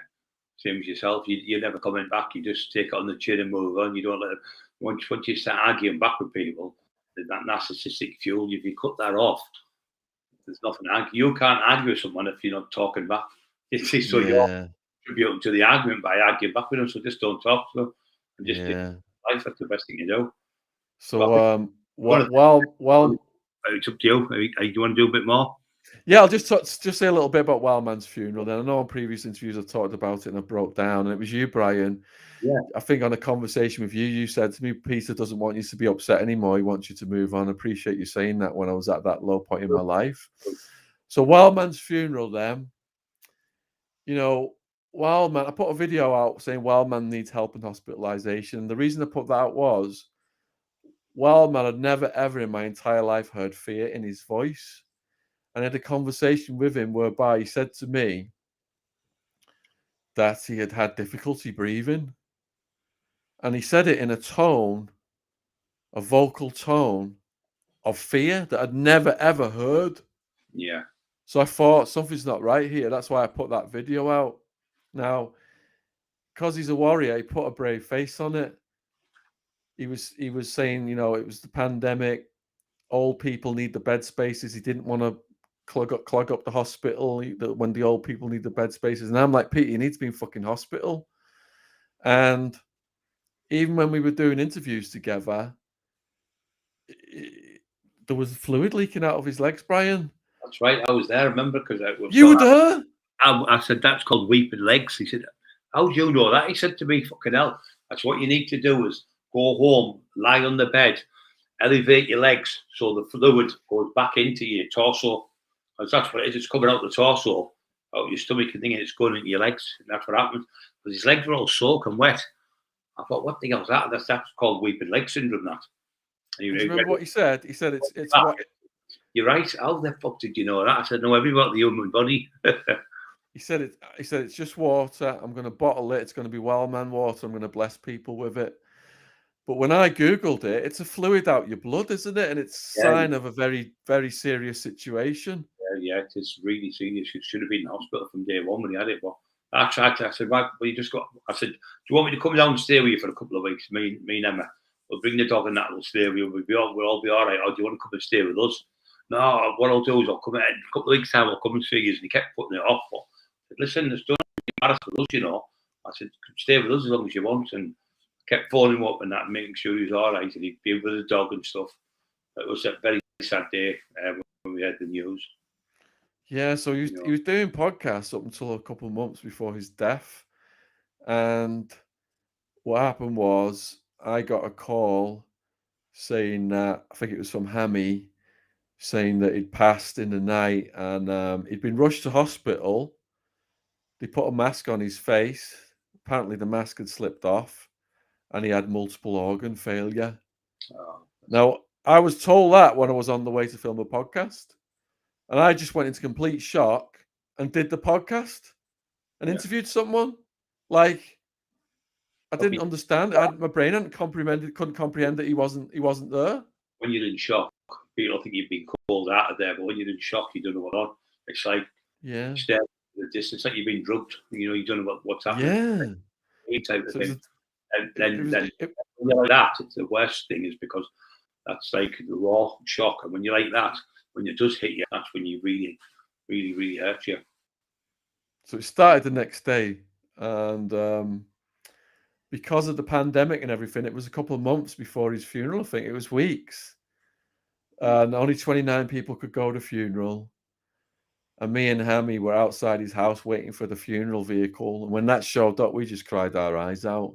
same as yourself. You're never coming back. You just take it on the chin and move on. You don't let it. Once you start arguing back with people, that narcissistic fuel, if you cut that off, there's nothing to argue. You can't argue with someone if you're not talking back. So you're contributing to the argument by arguing back with them. So just don't talk to them. And just life. That's the best thing you do. So, it's up to you. Do you want to do a bit more? Yeah, I'll just say a little bit about Wildman's funeral. Then I know on previous interviews I talked about it and I broke down, and it was you, Brian. Yeah. I think on a conversation with you, you said to me, Peter doesn't want you to be upset anymore. He wants you to move on. I appreciate you saying that when I was at that low point in my life. So Wildman's funeral, then, you know, Wildman, I put a video out saying Wildman needs help and hospitalization. The reason I put that out was Wildman had never ever in my entire life heard fear in his voice. And I had a conversation with him whereby he said to me that he had had difficulty breathing. And he said it in a tone, a vocal tone of fear that I'd never ever heard. Yeah. So I thought something's not right here. That's why I put that video out. Now, because he's a warrior, he put a brave face on it. He was saying, you know, it was the pandemic. Old people need the bed spaces. He didn't want to clog up the hospital when the old people need the bed spaces. And I'm like, Pete, you need to be in fucking hospital. And even when we were doing interviews together, there was fluid leaking out of his legs, Brian. That's right. I was there. I remember because You were there. I said that's called weeping legs. He said, "How do you know that?" He said to me, "Fucking hell, that's what you need to do is go home, lie on the bed, elevate your legs so the fluid goes back into your torso, because that's what it is. It's coming out the torso, out your stomach, and thinking it's going into your legs. And that's what happened. Because his legs were all soaked and wet. I thought, what the hell's that? That's called weeping leg syndrome. That." And Do you remember what he said? He said it's what. You're right. How the fuck did you know that? I said, no, everything about the human body. He said it's just water. I'm going to bottle it. It's going to be Wildman water. I'm going to bless people with it. But when I Googled it, it's a fluid out your blood, isn't it? And it's a sign of a very, very serious situation. Yeah, it is really serious. You should have been in hospital from day one when he had it. But I said, right, well, you just got, I said, do you want me to come down and stay with you for a couple of weeks? Me and Emma. We'll bring the dog and that, we'll stay with you. We'll all be all right. Or do you want to come and stay with us? No, what I'll do is I'll come in a couple of weeks' time, I'll come and see you. And he kept putting it off. But I said, listen, there's don't embarrass with us, you know. I said, stay with us as long as you want. And kept phoning him up and that, making sure he was all right. And he'd be with the dog and stuff. It was a very sad day when we had the news. Yeah, so he was doing podcasts up until a couple of months before his death. And what happened was I got a call saying that, I think it was from Hammy, saying that he'd passed in the night and he'd been rushed to hospital. They put a mask on his face. Apparently the mask had slipped off and he had multiple organ failure. Oh. Now, I was told that when I was on the way to film a podcast. And I just went into complete shock and did the podcast and interviewed someone. Like, I didn't understand. My brain couldn't comprehend that he wasn't there. When you're in shock, people think you've been called out of there, but when you're in shock, you don't know what's on. It's like stare at the distance, like you've been drugged. You know, you don't know what's happening. Yeah. Type of thing. And then when you're like that, it's the worst thing is because that's like the raw shock. And when you're like that, when it does hit you, that's when you really, really, really hurt you. So it started the next day, and because of the pandemic and everything, it was a couple of months before his funeral. I think it was weeks, and only 29 people could go to the funeral. And me and Hammy were outside his house waiting for the funeral vehicle. And when that showed up, we just cried our eyes out.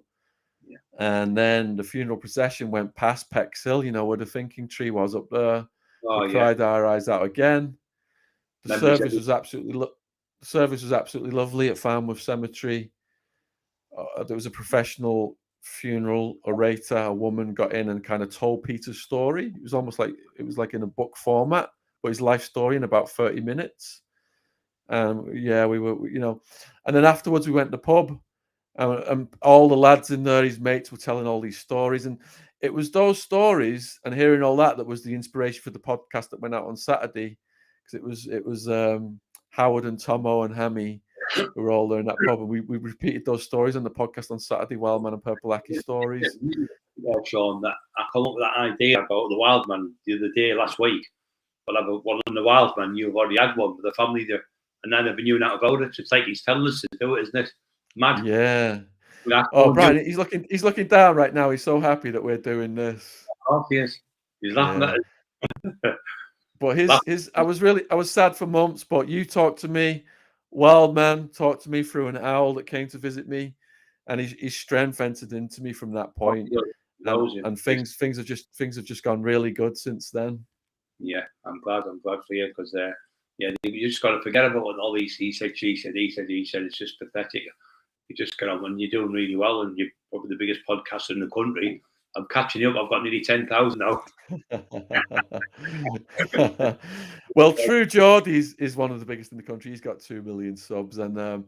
Yeah. And then the funeral procession went past Peck's Hill, you know, where the thinking tree was up there. We cried our eyes out again. The service was absolutely lovely at Farmworth Cemetery. There was a professional funeral orator. A woman got in and kind of told Peter's story. It was almost like in a book format, but his life story in about 30 minutes. We were, you know, and then afterwards we went to the pub, and all the lads in there, his mates, were telling all these stories, and it was those stories and hearing all that was the inspiration for the podcast that went out on Saturday, because it was Howard and Tomo and Hammy who were all there in that pub, and we repeated those stories on the podcast on Saturday, Wildman and Purple Aki stories. Yeah, Sean, that I come up with that idea about the Wildman the other day last week. Well, I've one on the Wildman. You've already had one with the family there, and I never knew that about it. It's like he's telling us to do it, isn't it? Mad. Yeah. Oh, Brian, he's looking down right now. He's so happy that we're doing this. Oh, yes. He's laughing at us. But I was sad for months, but you talked to me, Wild Man talked to me through an owl that came to visit me, and his strength entered into me from that point. And things have just gone really good since then. Yeah, I'm glad for you, because you just got to forget about all these he said, she said, he said, it's just pathetic. You just get on when you're doing really well, and you're probably the biggest podcaster in the country. I'm catching you up. I've got nearly 10,000 now. Well, True Geordie is one of the biggest in the country. He's got 2 million subs, and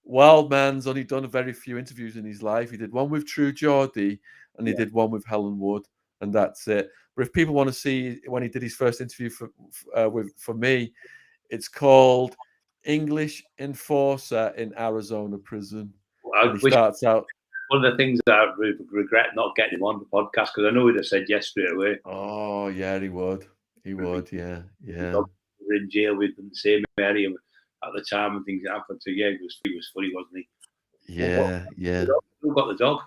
Wild Man's only done a very few interviews in his life. He did one with True Geordie, and he did one with Helen Wood, and that's it. But if people want to see when he did his first interview for me, it's called English Enforcer in Arizona Prison. And he starts out. One of the things that I regret not getting him on the podcast, because I know he'd have said yes straight away. Oh yeah, he would. He would. Yeah. We were in jail with in the same area at the time, and things happened. So yeah, he was funny, wasn't he? Yeah. Who got the dog?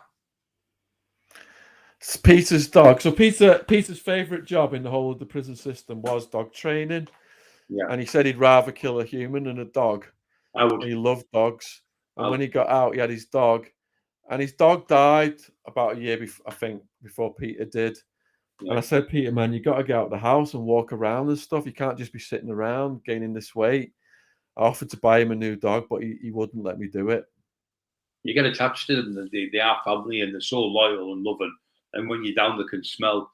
It's Peter's dog. So Peter's favourite job in the whole of the prison system was dog training. Yeah. And he said he'd rather kill a human than a dog. I would. He loved dogs. And when he got out, he had his dog. And his dog died about a year before Peter did. Yeah. And I said, Peter, man, you got to get out of the house and walk around and stuff. You can't just be sitting around gaining this weight. I offered to buy him a new dog, but he wouldn't let me do it. You get attached to them. They are family, and they're so loyal and loving. And when you're down, they can smell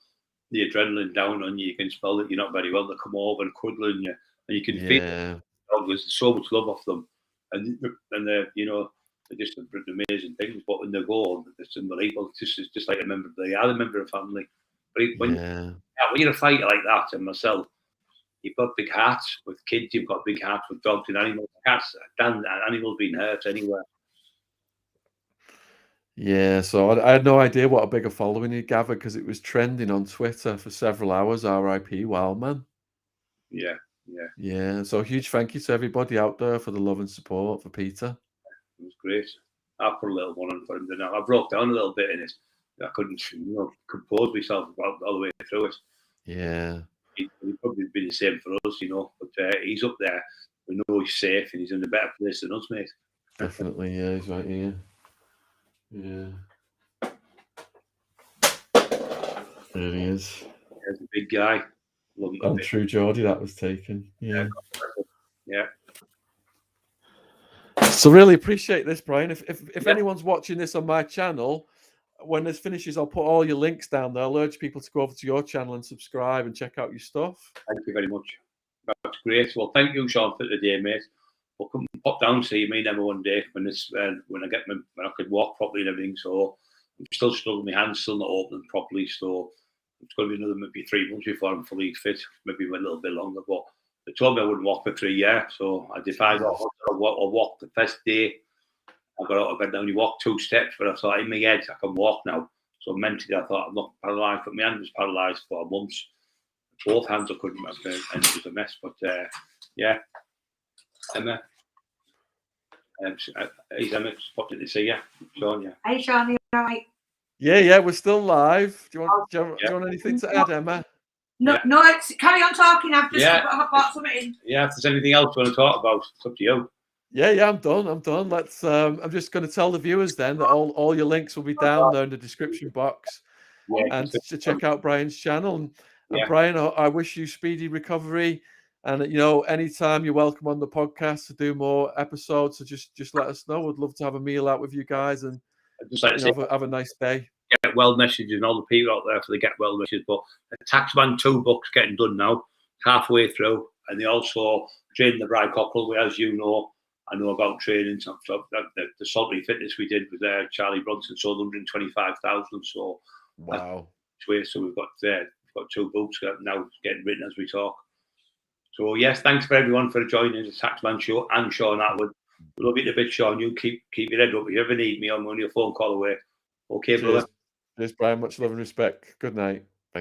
the adrenaline down on you. You can smell that you're not very well. They come over and cuddling you, and you can feel the dog. There's so much love off them, and they're they're just amazing things. But when they go, it's unbelievable. It's just like they are a member of family. But when you're a fighter like that, and myself, you've got big hearts with kids. You've got big hearts with dogs and animals. Cats, animals being hurt anywhere. Yeah, so I had no idea what a bigger following he gathered, because it was trending on Twitter for several hours. R.I.P. Wildman. Yeah. So a huge thank you to everybody out there for the love and support for Peter. It was great. I put a little one on for him. I broke down a little bit in it. I couldn't, compose myself all the way through it. Yeah. He'd probably be the same for us, but he's up there. We know he's safe, and he's in a better place than us, mate. Definitely, yeah, he's right here. Yeah. There he is. There's a big guy. On True Geordie, that was taken. Yeah. So really appreciate this, Brian. If anyone's watching this on my channel, when this finishes, I'll put all your links down there. I'll urge people to go over to your channel and subscribe and check out your stuff. Thank you very much. That's great. Well, thank you, Sean, for today, mate. We'll come pop down and see me never one day when I could walk properly and everything. So I'm still struggling. My hands still not opening properly. So it's going to be another maybe 3 months before I'm fully fit. Maybe a little bit longer. But they told me I wouldn't walk for 3 years. So I decided I'll walk the first day. I got out of bed and only walked 2 steps, but I thought in my head I can walk now. So mentally I thought I'm not paralysed, but my hand was paralysed for months. Both hands I couldn't have, and it was a mess. But Emma. He's Emma, just popped in to see you. Sean, yeah. Hey, Sean, you all right? Yeah, we're still live. Do you want anything to add, Emma? No, carry on talking. I've got something in. Yeah, if there's anything else you want to talk about, it's up to you. Yeah, I'm done. Let's. I'm just going to tell the viewers then that all your links will be down there in the description box, and to check out Brian's channel. And Brian, I wish you speedy recovery. And anytime you're welcome on the podcast to do more episodes. So just let us know. We'd love to have a meal out with you guys, and just like have a nice day. Get well messages and all the people out there for the get well messages. But the Taxman 2 book's getting done now, halfway through, and they also train the bride Cockerill, as you know. I know about training. So the Salty Fitness we did with Charlie Bronson sold 125,000. So wow. So we've got 2 books now getting written as we talk. So yes, thanks for everyone for joining the Taxman show and Shaun Attwood. We love you a bit, Sean. You keep your head up. If you ever need me, I'm only a phone call away. Okay, brother. Cheers, Brian. Much love and respect. Good night.